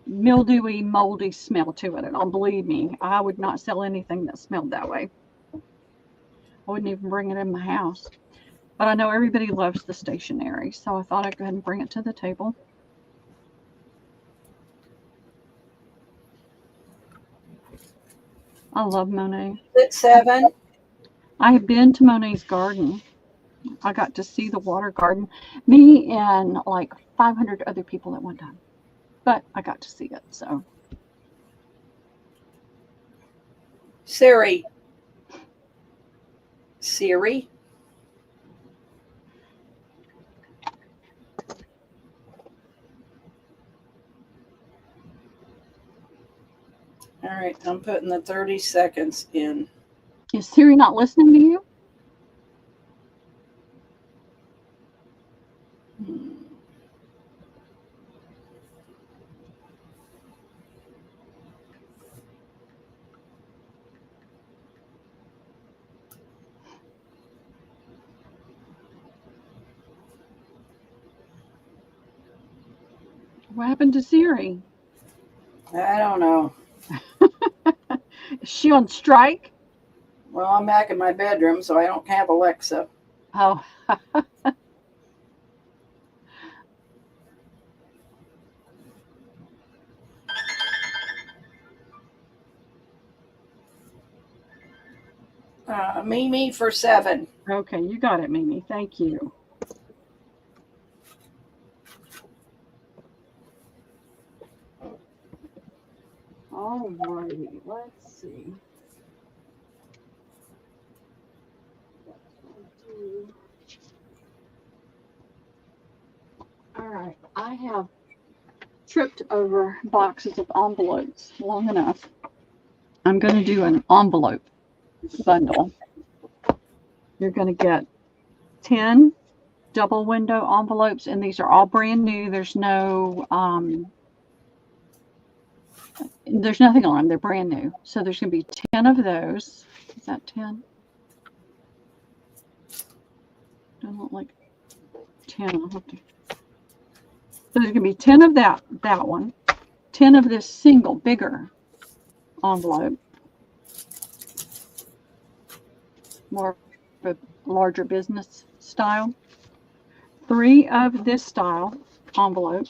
mildewy, moldy smell to it. And believe me, I would not sell anything that smelled that way. I wouldn't even bring it in my house. But I know everybody loves the stationery, so I thought I'd go ahead and bring it to the table. I love Monet. It's 7. I have been to Monet's garden. I got to see the water garden. Me and like 500 other people at one time. But I got to see it, so. Siri. Siri. All right, I'm putting the 30 seconds in. Is Siri not listening to you? What happened to Siri? I don't know. Is she on strike? Well, I'm back in my bedroom, so I don't have Alexa. Oh. Mimi for 7. Okay, you got it, Mimi. Thank you. All righty, let's see. All right, I have tripped over boxes of envelopes long enough. I'm going to do an envelope bundle. You're going to get 10 double window envelopes, and these are all brand new. There's no there's nothing on them. They're brand new. So there's going to be 10 of those. Is that 10? Doesn't look like 10. I'll have to. So there's going to be 10 of that one, 10 of this single bigger envelope, more of a larger business style, 3 of this style envelope,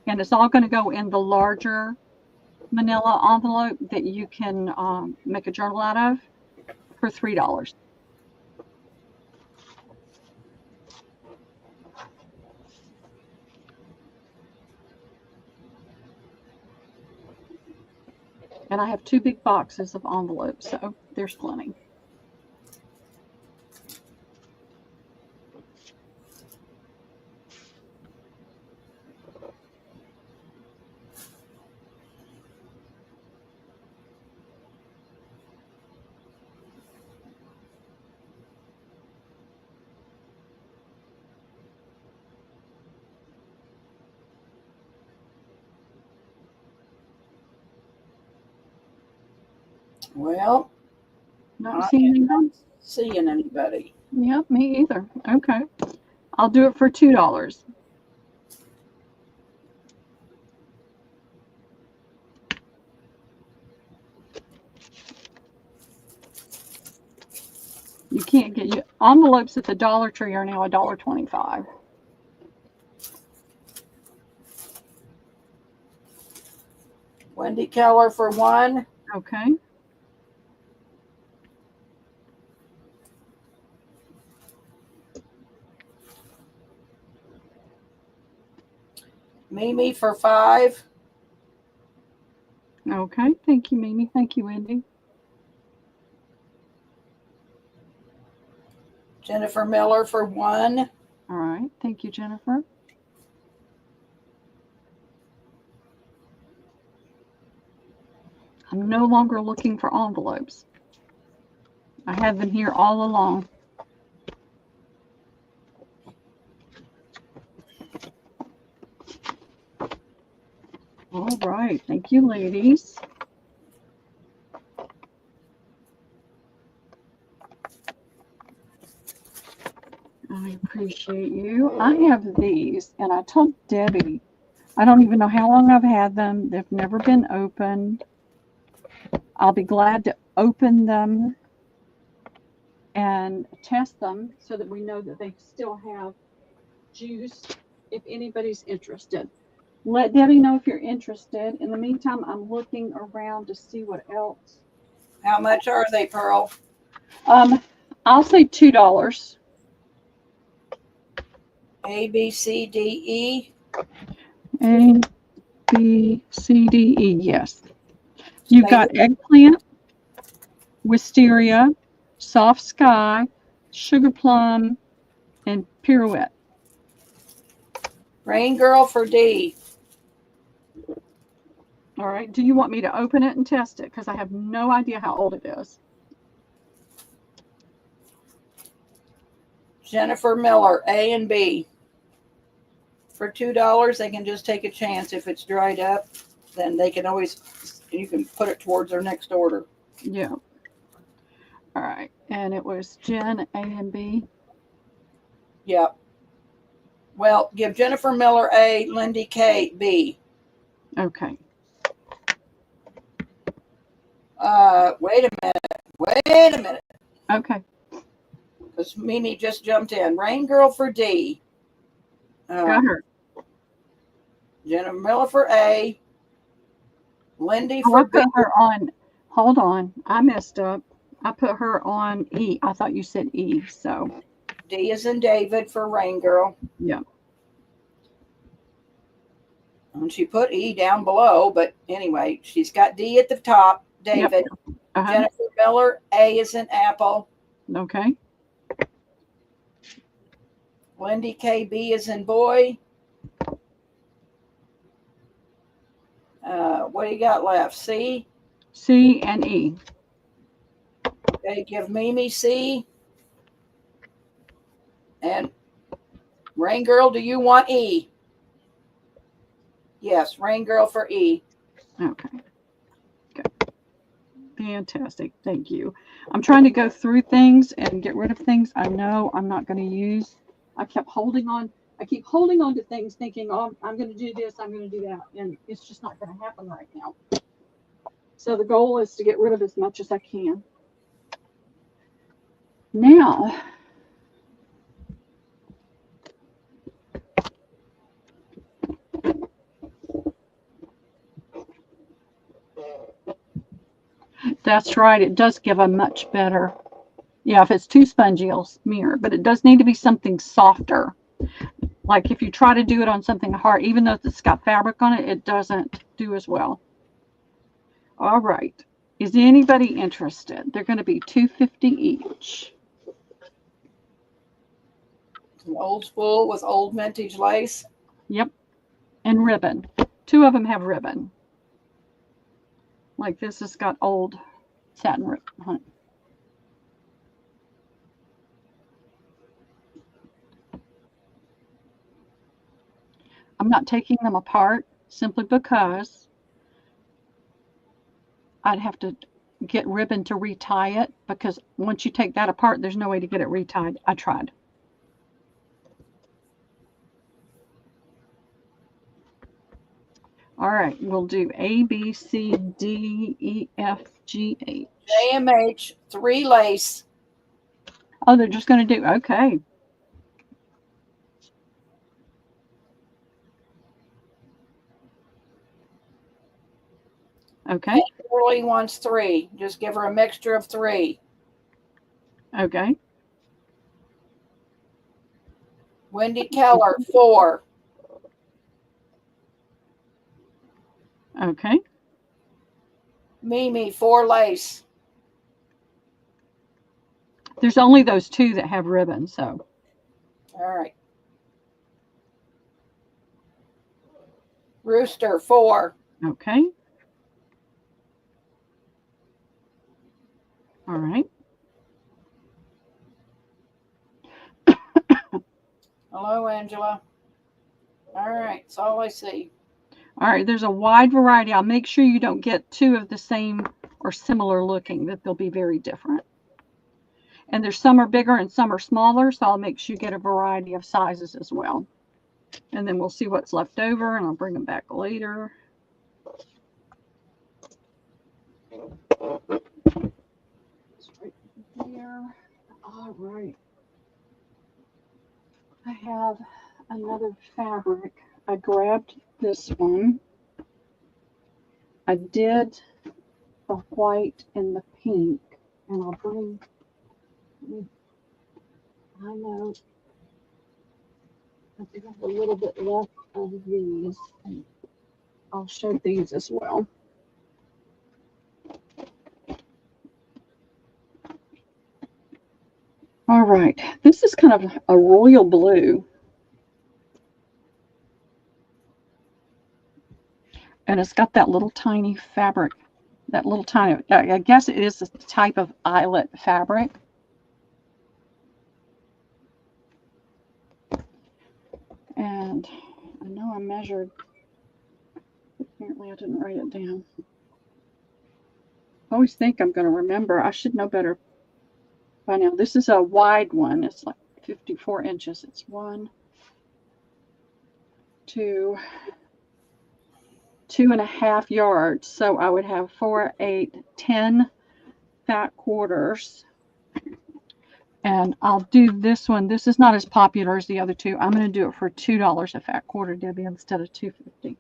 and it's all going to go in the larger manila envelope that you can make a journal out of for $3. And I have 2 big boxes of envelopes, so there's plenty. Well, Not I seeing am anyone? not seeing anybody. Yep, me either. Okay. I'll do it for $2. You can't get you envelopes at the Dollar Tree are now $1.25. Wendy Keller for 1. Okay. Mimi for 5. Okay. Thank you, Mimi. Thank you, Wendy. Jennifer Miller for 1. All right. Thank you, Jennifer. I'm no longer looking for envelopes. I have them here all along. All right. Thank you, ladies. I appreciate you. I have these, and I told Debbie, I don't even know how long I've had them. They've never been opened. I'll be glad to open them and test them so that we know that they still have juice if anybody's interested. Let Debbie know if you're interested. In the meantime, I'm looking around to see what else. How much are they, Pearl? I'll say $2. A, B, C, D, E. A, B, C, D, E. Yes. You've got eggplant, wisteria, soft sky, sugar plum, and pirouette. Rain Girl for D. All right. Do you want me to open it and test it? Because I have no idea how old it is. Jennifer Miller, A and B. For $2, they can just take a chance. If it's dried up, then they can always, you can put it towards their next order. Yeah. All right. And it was Jen, A and B. Yep. Well, give Jennifer Miller A, Lindy K, B. Okay. Wait a minute. Okay. Because Mimi just jumped in. Rain Girl for D. Got her. Jennifer Miller for A. Lindy Oh, for I B. put her on. Hold on. I messed up. I put her on E. I thought you said E. So. D is in David for Rain Girl. Yeah. And she put E down below, but anyway, she's got D at the top. David. Yep. Uh-huh. Jennifer Miller, A is in Apple. Okay. Lindy K, B is in Boy. What do you got left? C? C and E. Okay, give Mimi C. And Rain Girl, do you want E? Yes, Rain Girl for E. Okay. Good. Fantastic. Thank you. I'm trying to go through things and get rid of things I know I'm not going to use. I keep holding on to things thinking, oh, I'm going to do this, I'm going to do that. And it's just not going to happen right now. So the goal is to get rid of as much as I can. Now, that's right. It does give a much better, yeah, if it's too spongy, it'll smear, but it does need to be something softer. Like if you try to do it on something hard, even though it's got fabric on it, it doesn't do as well. All right. Is anybody interested? They're going to be $2.50 each. Some old spool with old vintage lace. Yep. And ribbon. 2 of them have ribbon. Like this has got old satin ribbon. I'm not taking them apart simply because I'd have to get ribbon to retie it, because once you take that apart, there's no way to get it retied. I tried. All right, we'll do A, B, C, D, E, F, G, H. JMH, 3 lace. Oh, they're just going to do, okay. Okay. Kimberly wants 3. Just give her a mixture of 3. Okay. Wendy Keller, 4. Okay. Mimi, 4 lace. There's only those 2 that have ribbon, so. All right. Rooster, 4. Okay. All right. Hello, Angela. All right, that's all I see. All right, there's a wide variety. I'll make sure you don't get 2 of the same or similar looking, that they'll be very different. And there's some are bigger and some are smaller, so I'll make sure you get a variety of sizes as well. And then we'll see what's left over, and I'll bring them back later. Right here. All right. I have another fabric. I grabbed this one. I did the white and the pink, and I'll bring, I know I do have a little bit left of these, and I'll show these as well. All right, this is kind of a royal blue. And it's got that little tiny fabric, that little tiny, I guess it is a type of eyelet fabric. And I know I measured, apparently I didn't write it down. I always think I'm going to remember. I should know better by now. This is a wide one. It's like 54 inches. It's 1, 2, 2.5 yards. So I would have 4, 8, 10 fat quarters. And I'll do this one. This is not as popular as the other 2. I'm going to do it for $2 a fat quarter, Debbie, instead of $2.50.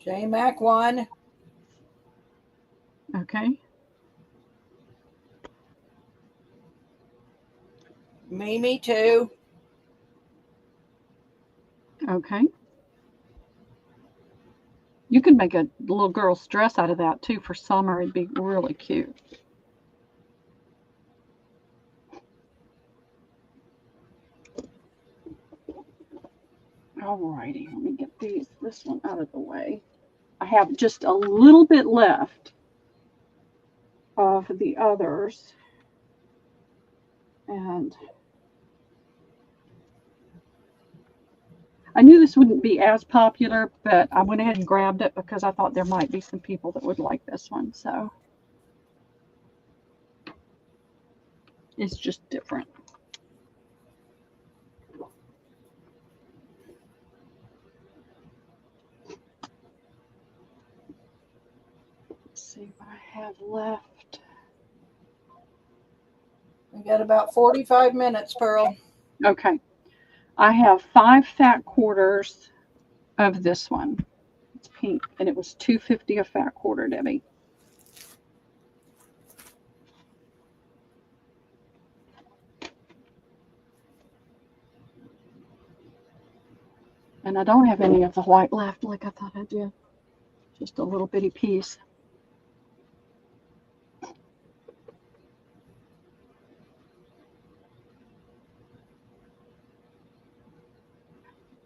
J Mac, 1. Okay. Mimi, 2. Okay. You could make a little girl's dress out of that too for summer. It'd be really cute. Alrighty, let me get this one out of the way. I have just a little bit left of the others. And I knew this wouldn't be as popular, but I went ahead and grabbed it because I thought there might be some people that would like this one. So it's just different. Let's see what I have left. We got about 45 minutes, Pearl. Okay. I have 5 fat quarters of this one. It's pink, and it was $2.50 a fat quarter, Debbie. And I don't have any of the white left like I thought I did. Just a little bitty piece.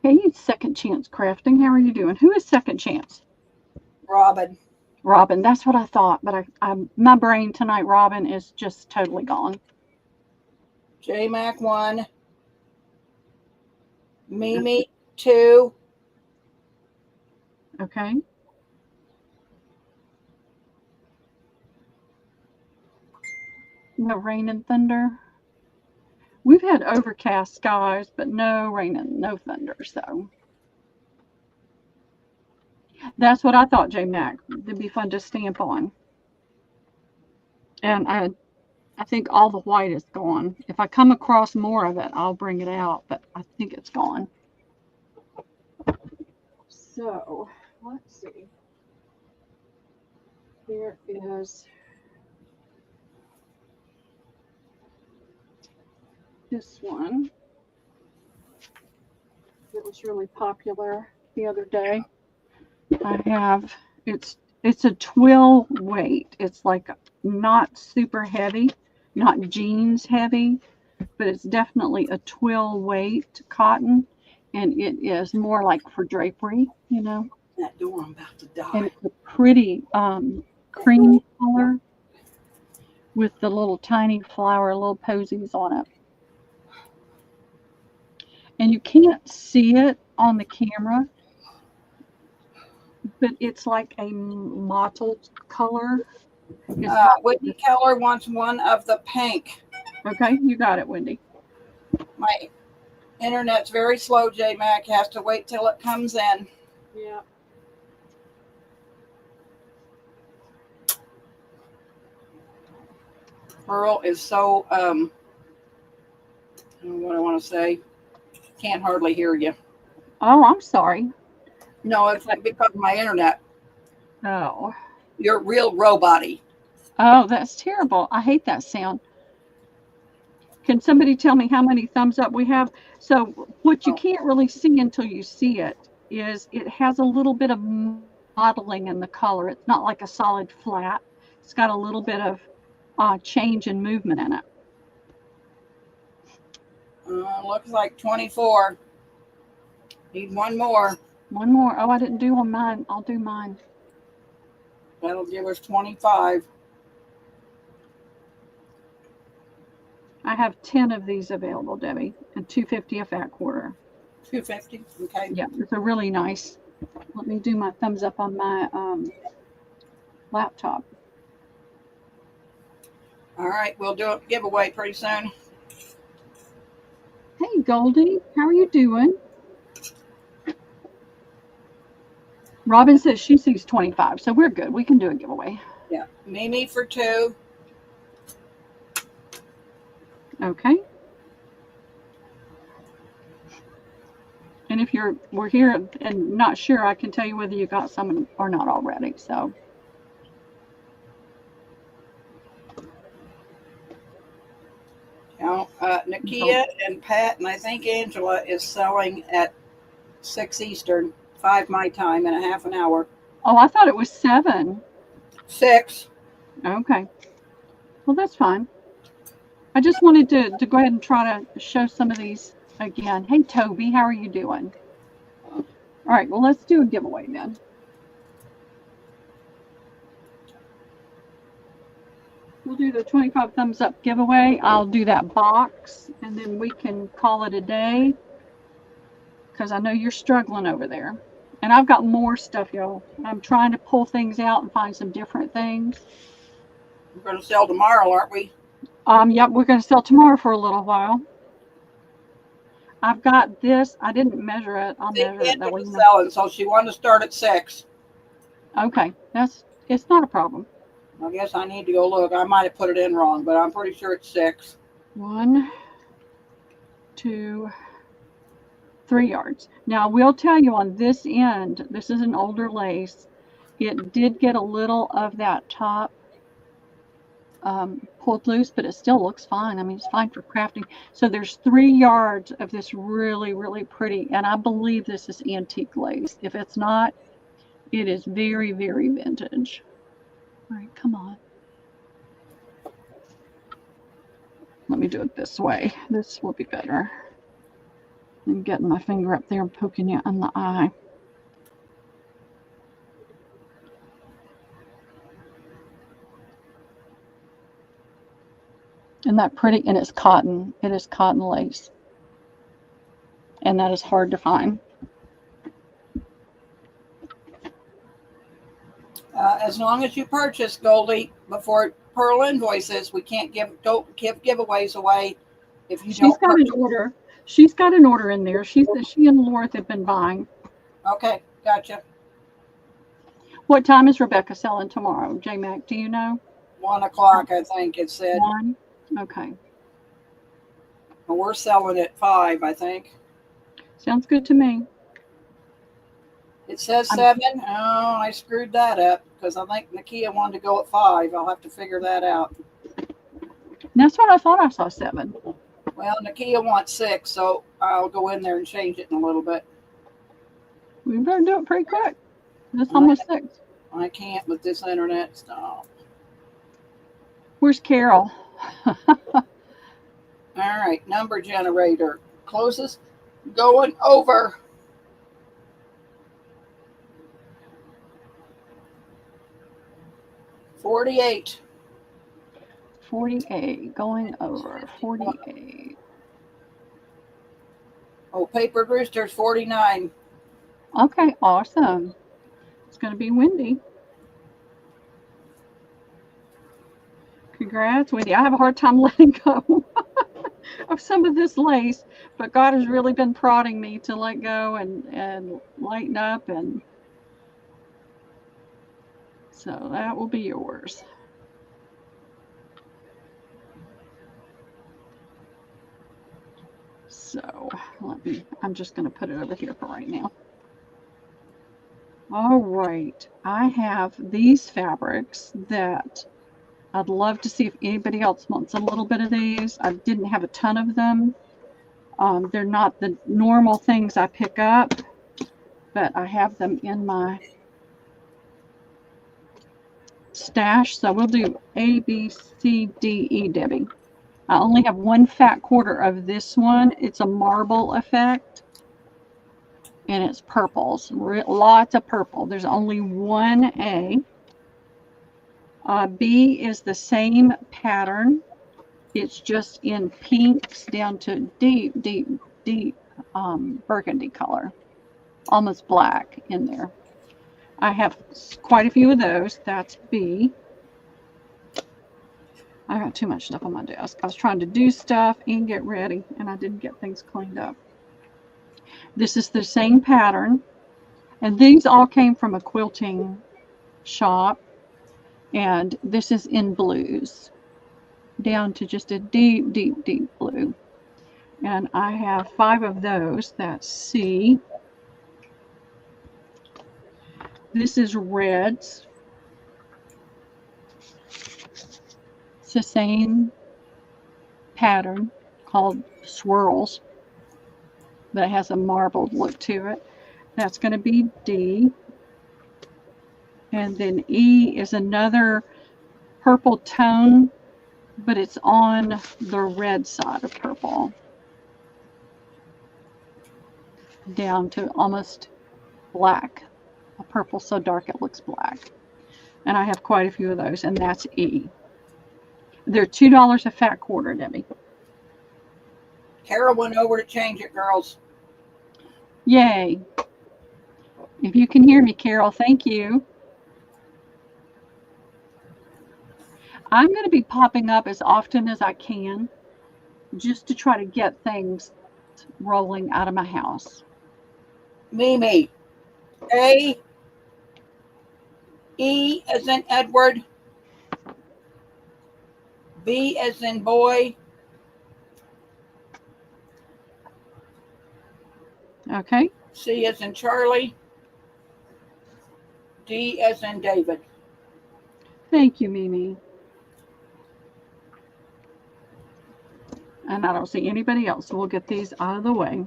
Hey, Second Chance Crafting. How are you doing? Who is Second Chance? Robin. Robin. That's what I thought, but my brain tonight, Robin, is just totally gone. JMac 1. Mimi 2. Okay. No rain and thunder. We've had overcast skies, but no rain and no thunder. So that's what I thought, J Mac. It'd be fun to stamp on. And I think all the white is gone. If I come across more of it, I'll bring it out, but I think it's gone. So let's see. Here is this one. It was really popular the other day. I have it's a twill weight. It's like not super heavy, not jeans heavy, but it's definitely a twill weight cotton, and it is more like for drapery, you know. That door, I'm about to die. And it's a pretty cream color with the little tiny flower, little posies on it. And you can't see it on the camera, but it's like a mottled color. Wendy Keller wants one of the pink. Okay, you got it, Wendy. My internet's very slow, J-Mac. Has to wait till it comes in. Yeah. Pearl is so, I don't know what I want to say. Can't hardly hear you. Oh, I'm sorry. No, it's because of my internet. Oh. You're real robot-y. Oh, that's terrible. I hate that sound. Can somebody tell me how many thumbs up we have? So what you can't really see until you see it is it has a little bit of modeling in the color. It's not like a solid flat. It's got a little bit of change and movement in it. Looks like 24. Need one more. One more. Oh, I didn't do on mine. I'll do mine. That'll give us 25. I have 10 of these available, Debbie, and $2.50 a fat quarter. $2.50. Okay. Yeah, it's a really nice. Let me do my thumbs up on my laptop. All right, we'll do a giveaway pretty soon. Hey, Goldie, how are you doing? Robin says she sees 25, so we're good. We can do a giveaway. Yeah, Mimi for 2. Okay. And if we're here and not sure, I can tell you whether you got some or not already. So. Now, Nakia and Pat, and I think Angela is selling at 6 Eastern, 5 my time, in a half an hour. Oh, I thought it was 7. 6. Okay. Well, that's fine. I just wanted to go ahead and try to show some of these again. Hey, Toby, how are you doing? All right, well, let's do a giveaway then. We'll do the 25 thumbs up giveaway. I'll do that box, and then we can call it a day, because I know you're struggling over there. And I've got more stuff, y'all. I'm trying to pull things out and find some different things. We're going to sell tomorrow, aren't we? Yep, we're going to sell tomorrow for a little while. I've got this. I didn't measure it. I'll measure it that way. Selling, so she wanted to start at 6. Okay, it's not a problem. I guess I need to go look. I might have put it in wrong, but I'm pretty sure it's 6. 1, 2, 3 yards. Now, I will tell you on this end, this is an older lace. It did get a little of that top pulled loose, but it still looks fine. I mean, it's fine for crafting. So there's 3 yards of this really, really pretty, and I believe this is antique lace. If it's not, it is very, very vintage. All right, come on. Let me do it this way. This will be better than getting my finger up there and poking you in the eye. Isn't that pretty? And it's cotton. It is cotton lace. And that is hard to find. As long as you purchase, Goldie, before Pearl invoices, we can't don't give giveaways away if you don't got purchase. An order. She's got an order in there. She and Laura have been buying. Okay, gotcha. What time is Rebecca selling tomorrow? J-Mac, do you know? 1 o'clock, I think it said. 1? Okay. Well, we're selling at 5, I think. Sounds good to me. It says 7. Oh, I screwed that up because I think Nakia wanted to go at 5. I'll have to figure that out. That's what I thought I saw 7. Well, Nakia wants 6, so I'll go in there and change it in a little bit. We better do it pretty quick. It's almost 6. I can't with this internet stuff. Where's Carol? All right, number generator closes, going over. $48. 48, going over 48. Oh, Paper Rooster's 49. Okay, awesome. It's going to be windy. Congrats, Wendy. I have a hard time letting go of some of this lace, but God has really been prodding me to let go and lighten up, and so that will be yours. So I'm just going to put it over here for right now. All right, I have these fabrics that I'd love to see if anybody else wants a little bit of these. I didn't have a ton of them. They're not the normal things I pick up, but I have them in my stash. So we'll do A, B, C, D, E, Debbie. I only have 1 fat quarter of this one. It's a marble effect, and it's purples. Lots of purple. There's only 1 A. B is the same pattern. It's just in pinks down to deep, deep, deep burgundy color. Almost black in there. I have quite a few of those. That's B. I got too much stuff on my desk. I was trying to do stuff and get ready, and I didn't get things cleaned up. This is the same pattern, and these all came from a quilting shop, and this is in blues, down to just a deep, deep, deep blue. And I have 5 of those. That's C. This is reds. It's the same pattern called swirls, but it has a marbled look to it. That's going to be D. And then E is another purple tone, but it's on the red side of purple, down to almost black. A purple so dark it looks black. And I have quite a few of those, and that's E. They're $2 a fat quarter, Debbie. Carol went over to change it, girls. Yay. If you can hear me, Carol, thank you. I'm going to be popping up as often as I can just to try to get things rolling out of my house. Mimi. A. E as in Edward. B as in boy. Okay. C as in Charlie. D as in David. Thank you, Mimi. And I don't see anybody else, so we'll get these out of the way.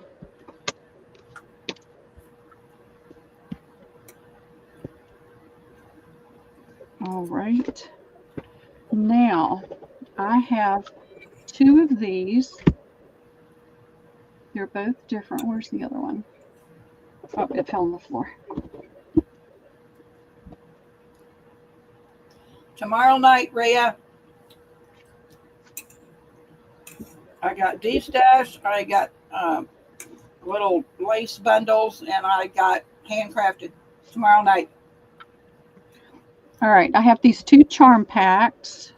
All right. Now, I have 2 of these. They're both different. Where's the other one? Oh, it fell on the floor. Tomorrow night, Rhea, I got D-stash, I got little lace bundles, and I got handcrafted tomorrow night. All right, I have these 2 charm packs.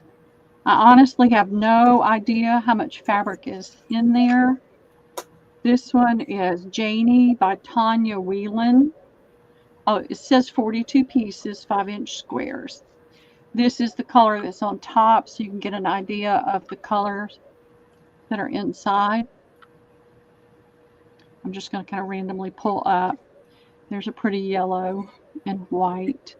I honestly have no idea how much fabric is in there. This one is Janie by Tanya Whelan. Oh, it says 42 pieces, 5-inch squares. This is the color that's on top, so you can get an idea of the colors that are inside. I'm just going to kind of randomly pull up. There's a pretty yellow and white.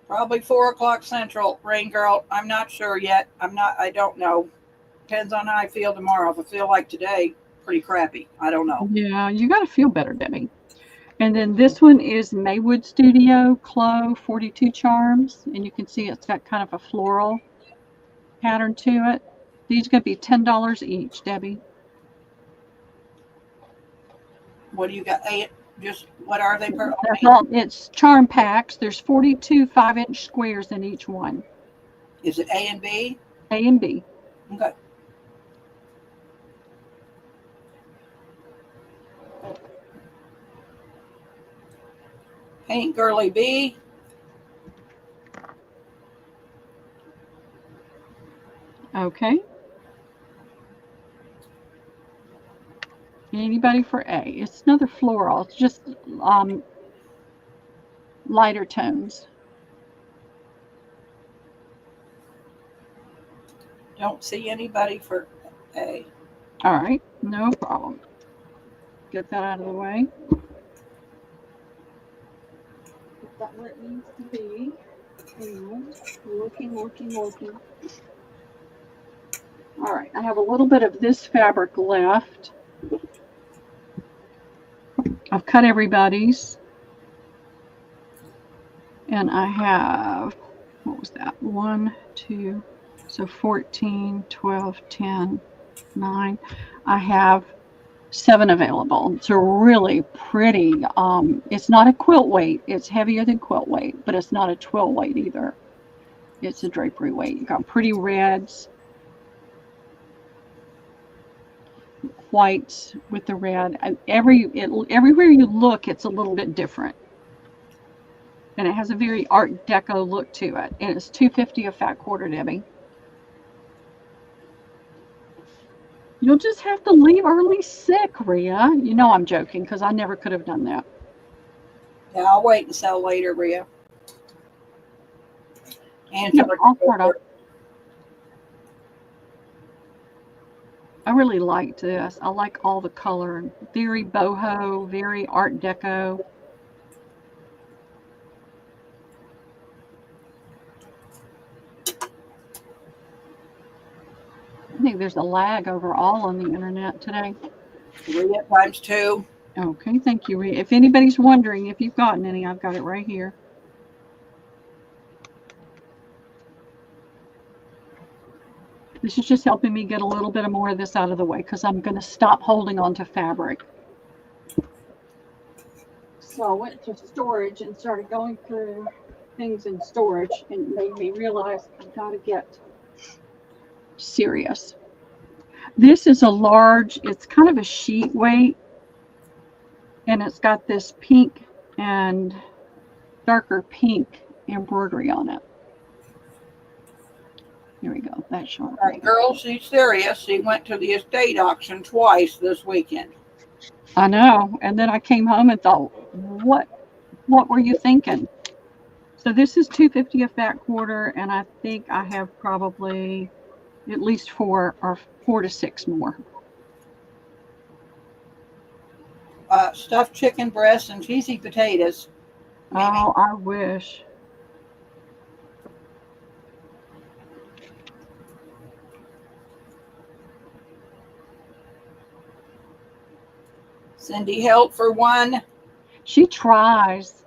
Probably 4 o'clock Central, Rain Girl. I'm not sure yet. I don't know. Depends on how I feel tomorrow. If I feel like today, pretty crappy. I don't know. Yeah, you got to feel better, Debbie. And then this one is Maywood Studio Clo 42 Charms. And you can see it's got kind of a floral pattern to it. These are going to be $10 each, Debbie. What do you got? Just what are they per? It's charm packs. There's 42 5-inch squares in each one. Is it A and B? A and B. Okay. Paint Girly B. Okay. Anybody for A? It's another floral. It's just lighter tones. Don't see anybody for A. All right, no problem. Get that out of the way. Get that where it needs to be. And looking. All right, I have a little bit of this fabric left. I've cut everybody's. And I have, what was that? 1, 2, so 14, 12, 10, 9. I have 7 available. It's a really pretty, it's not a quilt weight. It's heavier than quilt weight, but it's not a twill weight either. It's a drapery weight. You got pretty reds, whites with the red. And everywhere you look, it's a little bit different. And it has a very Art Deco look to it. And it's $2.50 a fat quarter, Debbie. You'll just have to leave early sick, Rhea. You know I'm joking because I never could have done that. Yeah, I'll wait and sell later, Rhea. And yeah, I'll start off. I really liked this. I like all the color. Very boho, very Art Deco. I think there's a lag overall on the internet today. Rhea times 2. Okay, thank you, Rhea. If anybody's wondering if you've gotten any, I've got it right here. This is just helping me get a little bit more of this out of the way because I'm going to stop holding on to fabric. So I went to storage and started going through things in storage, and it made me realize I've got to get serious. This is a large, it's kind of a sheet weight, and it's got this pink and darker pink embroidery on it. Here we go. That's short. All right, girl, she's serious. She went to the estate auction twice this weekend. I know. And then I came home and thought, what were you thinking? So this is $2.50 a fat quarter, and I think I have probably at least 4 to 6 more. Stuffed chicken breasts and cheesy potatoes. Maybe. Oh, I wish. Cindy Helt for 1. She tries.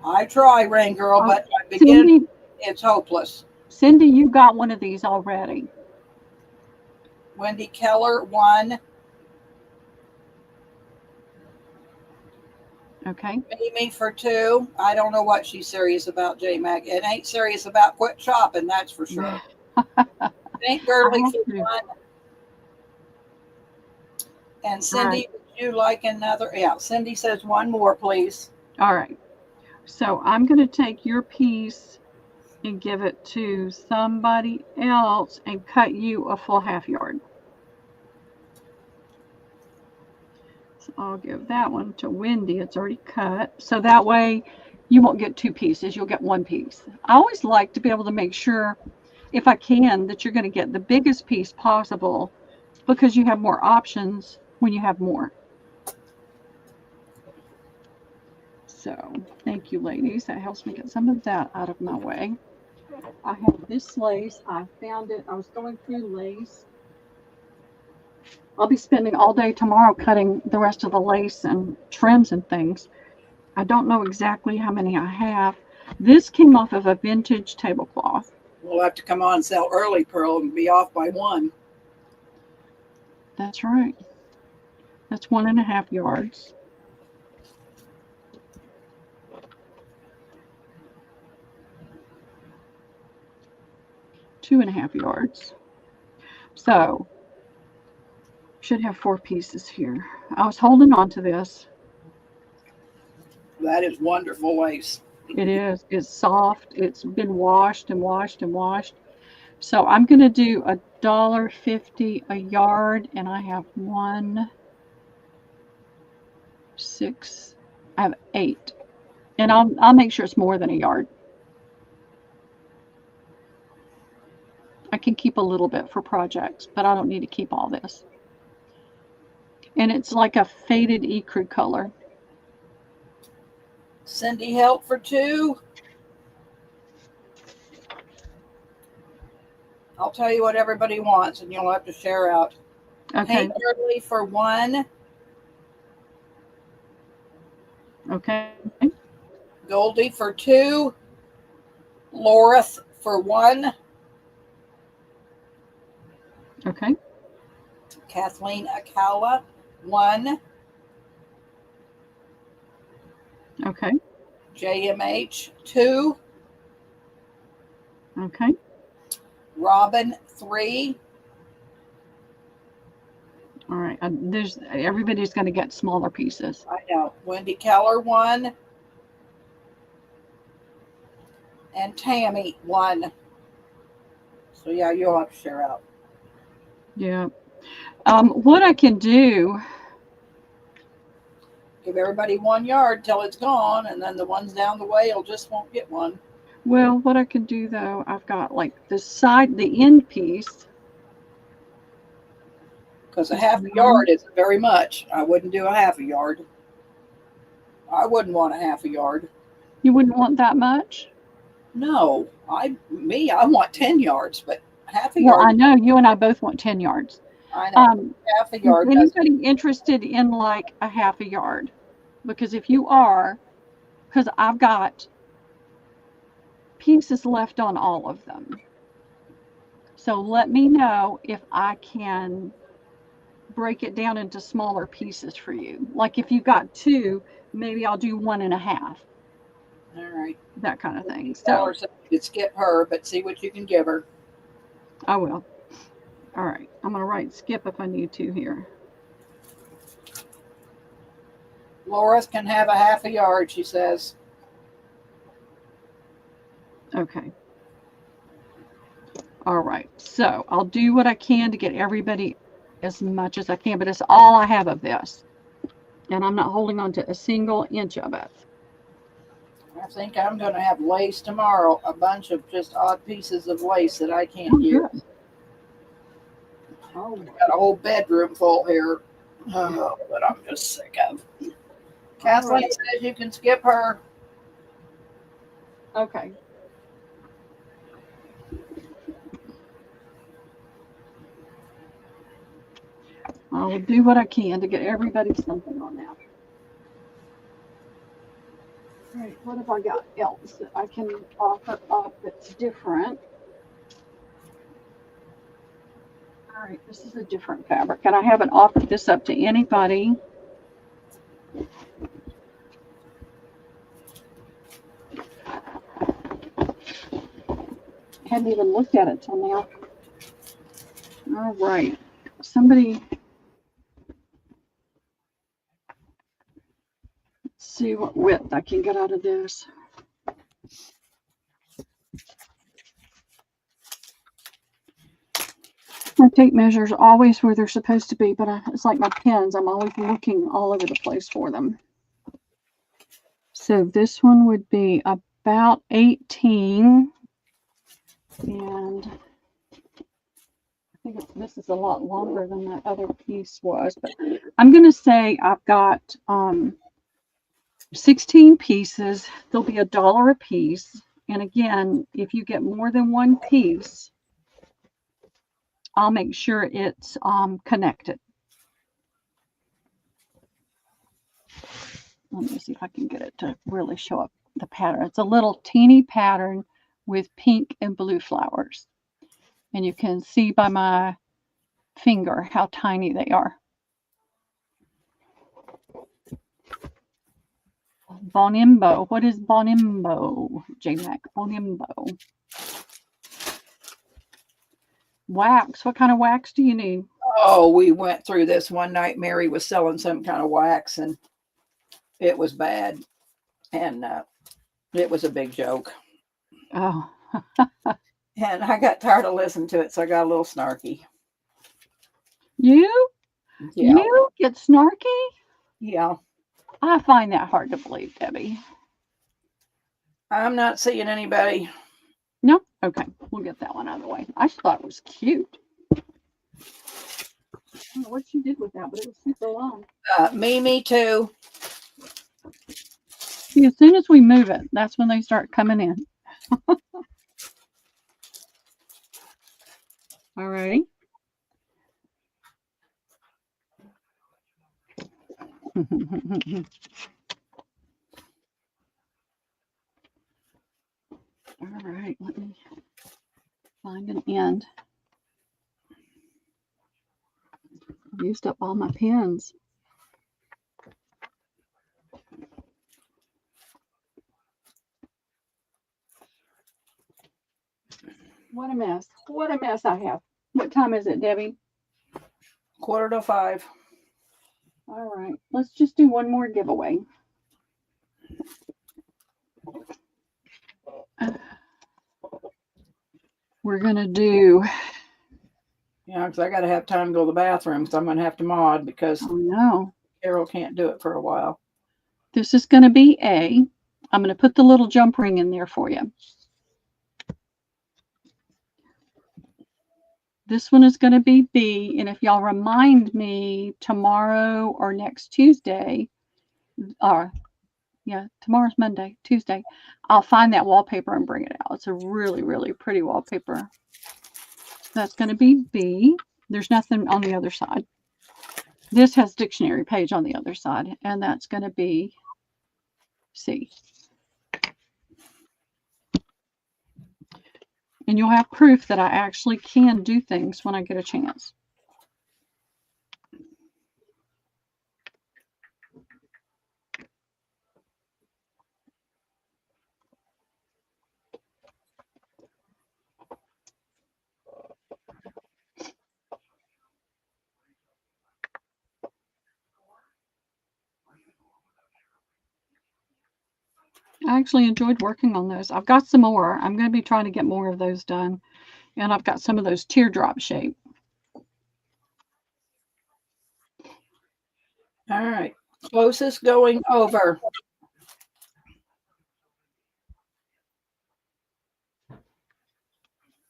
I try, Rain Girl, Oh, but I begin, Cindy, it's hopeless. Cindy, you got one of these already. Wendy Keller 1. Okay. Mimi for 2. I don't know what she's serious about, J Mac. It ain't serious about quit shopping, that's for sure. Ain't I Girly have for to. 1. And All Cindy, right. would you like another? Yeah, Cindy says 1 more, please. All right. So I'm going to take your piece and give it to somebody else and cut you a full half yard. So I'll give that one to Wendy. It's already cut. So that way you won't get 2 pieces. You'll get 1 piece. I always like to be able to make sure, if I can, that you're going to get the biggest piece possible because you have more options when you have more. So thank you, ladies. That helps me get some of that out of my way. I have this lace. I found it. I was going through lace. I'll be spending all day tomorrow cutting the rest of the lace and trims and things. I don't know exactly how many I have. This came off of a vintage tablecloth. We'll have to come on and sell early, Pearl, and be off by 1. That's right. That's 1.5 yards. Two and a half yards. So should have 4 pieces here. I was holding on to this. That is wonderful lace. It is. It's soft. It's been washed and washed and washed. So I'm going to do $1.50 a yard, and I have 1, 6. I have 8, and I'll make sure it's more than a yard. I can keep a little bit for projects, but I don't need to keep all this. And it's like a faded ecru color. Cindy Helt for 2. I'll tell you what everybody wants, and you'll have to share out. Okay. Hank Gurley for 1. Okay. Goldie for 2. Lorith for 1. Okay. Kathleen Akala 1. Okay. JMH 2. Okay. Robin 3. All right. Everybody's going to get smaller pieces. I know. Wendy Keller 1. And Tammy 1. So yeah, you'll have to share out. Yeah. What I can do, Give everybody 1 yard till it's gone, and then the ones down the way just won't get 1. well, what I can do though, I've got like the end piece. Because a half a yard isn't very much. I wouldn't do a half a yard. I wouldn't want a half a yard. You wouldn't want that much? No, I want 10 yards, but half a Well, yard. I know you and I both want 10 yards. I know. Half a yard. Is anybody interested in like a half a yard? Because if you are, because I've got pieces left on all of them. So let me know if I can break it down into smaller pieces for you. Like if you got 2, maybe I'll do 1.5. All right. That kind of thing. Tell her so you could skip her, but see what you can give her. I will. All right. I'm going to write skip if I need to here. Laura can have a half a yard, she says. Okay. All right. So I'll do what I can to get everybody as much as I can, but it's all I have of this. And I'm not holding on to a single inch of it. I think I'm going to have lace tomorrow. A bunch of just odd pieces of lace that I can't use. Good. Oh, Got a whole bedroom full here. Oh, that I'm just sick of. Kathleen says you can skip her. okay. I will do what I can to get everybody something on that. All right, what have I got else that I can offer up that's different? All right, this is a different fabric, and I haven't offered this up to anybody. Hadn't even looked at it till now. All right, somebody, let's see what width I can get out of this. My tape measures always where they're supposed to be, but it's like my pens. I'm always looking all over the place for them. So this one would be about 18. And I think this is a lot longer than that other piece was. But I'm going to say I've got 16 pieces. They'll be $1 a piece. And again, if you get more than one piece, I'll make sure it's connected. Let me see if I can get it to really show up the pattern. It's a little teeny pattern with pink and blue flowers. And you can see by my finger how tiny they are. Bonimbo. What is Bonimbo? J-Mac. Bonimbo. Wax. What kind of wax do you need? Oh, we went through this one night. Mary was selling some kind of wax, and it was bad. And it was a big joke. Oh. And I got tired of listening to it, so I got a little snarky. You? Yeah. You get snarky? Yeah. I find that hard to believe, Debbie. I'm not seeing anybody. No? Okay. We'll get that one out of the way. I just thought it was cute. I don't know what she did with that, but it was super long. Me too. See, as soon as we move it, that's when they start coming in. All right. All right, let me find an end. I've used up all my pens. What a mess. What a mess I have. What time is it, Debbie? 4:45. All right, let's just do one more giveaway. We're going to do... Yeah, because I got to have time to go to the bathroom, so I'm going to have to mod because Carol can't do it for a while. This is going to be A. I'm going to put the little jump ring in there for you. This one is going to be B, and if y'all remind me tomorrow or next Tuesday, tomorrow's Monday, Tuesday, I'll find that wallpaper and bring it out. It's a really, really pretty wallpaper. That's going to be B. There's nothing on the other side. This has dictionary page on the other side, and that's going to be C. And you'll have proof that I actually can do things when I get a chance. I actually enjoyed working on those. I've got some more. I'm going to be trying to get more of those done. And I've got some of those teardrop shape. All right. Closest going over.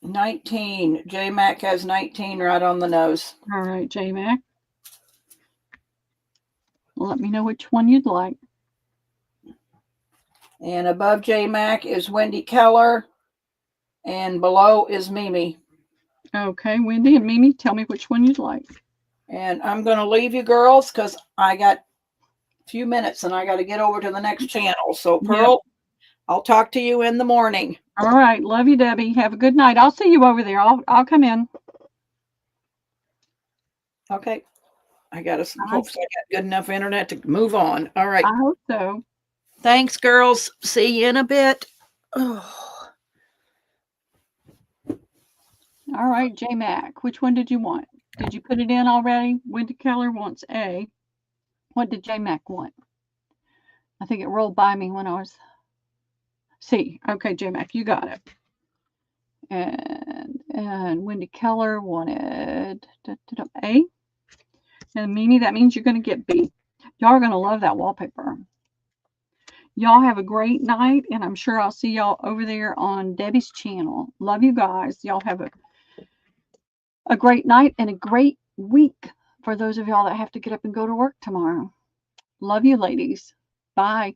$19. J-Mac has 19 right on the nose. All right, J-Mac. Let me know which one you'd like. And above J-Mac is Wendy Keller. And below is Mimi. Okay, Wendy and Mimi, tell me which one you'd like. And I'm going to leave you girls because I got a few minutes and I got to get over to the next channel. So, Pearl, Yep. I'll talk to you in the morning. All right. Love you, Debbie. Have a good night. I'll see you over there. I'll come in. Okay. I got to hopefully I got good enough internet to move on. All right. I hope so. Thanks, girls. See you in a bit. Oh. All right, J Mac. Which one did you want? Did you put it in already? Wendy Keller wants A. What did J Mac want? I think it rolled by me when I was C. Okay, J Mac, you got it. And Wendy Keller wanted A. And Mimi, that means you're going to get B. Y'all are going to love that wallpaper. Y'all have a great night, and I'm sure I'll see y'all over there on Debbie's channel. Love you guys. Y'all have a great night and a great week for those of y'all that have to get up and go to work tomorrow. Love you, ladies. Bye.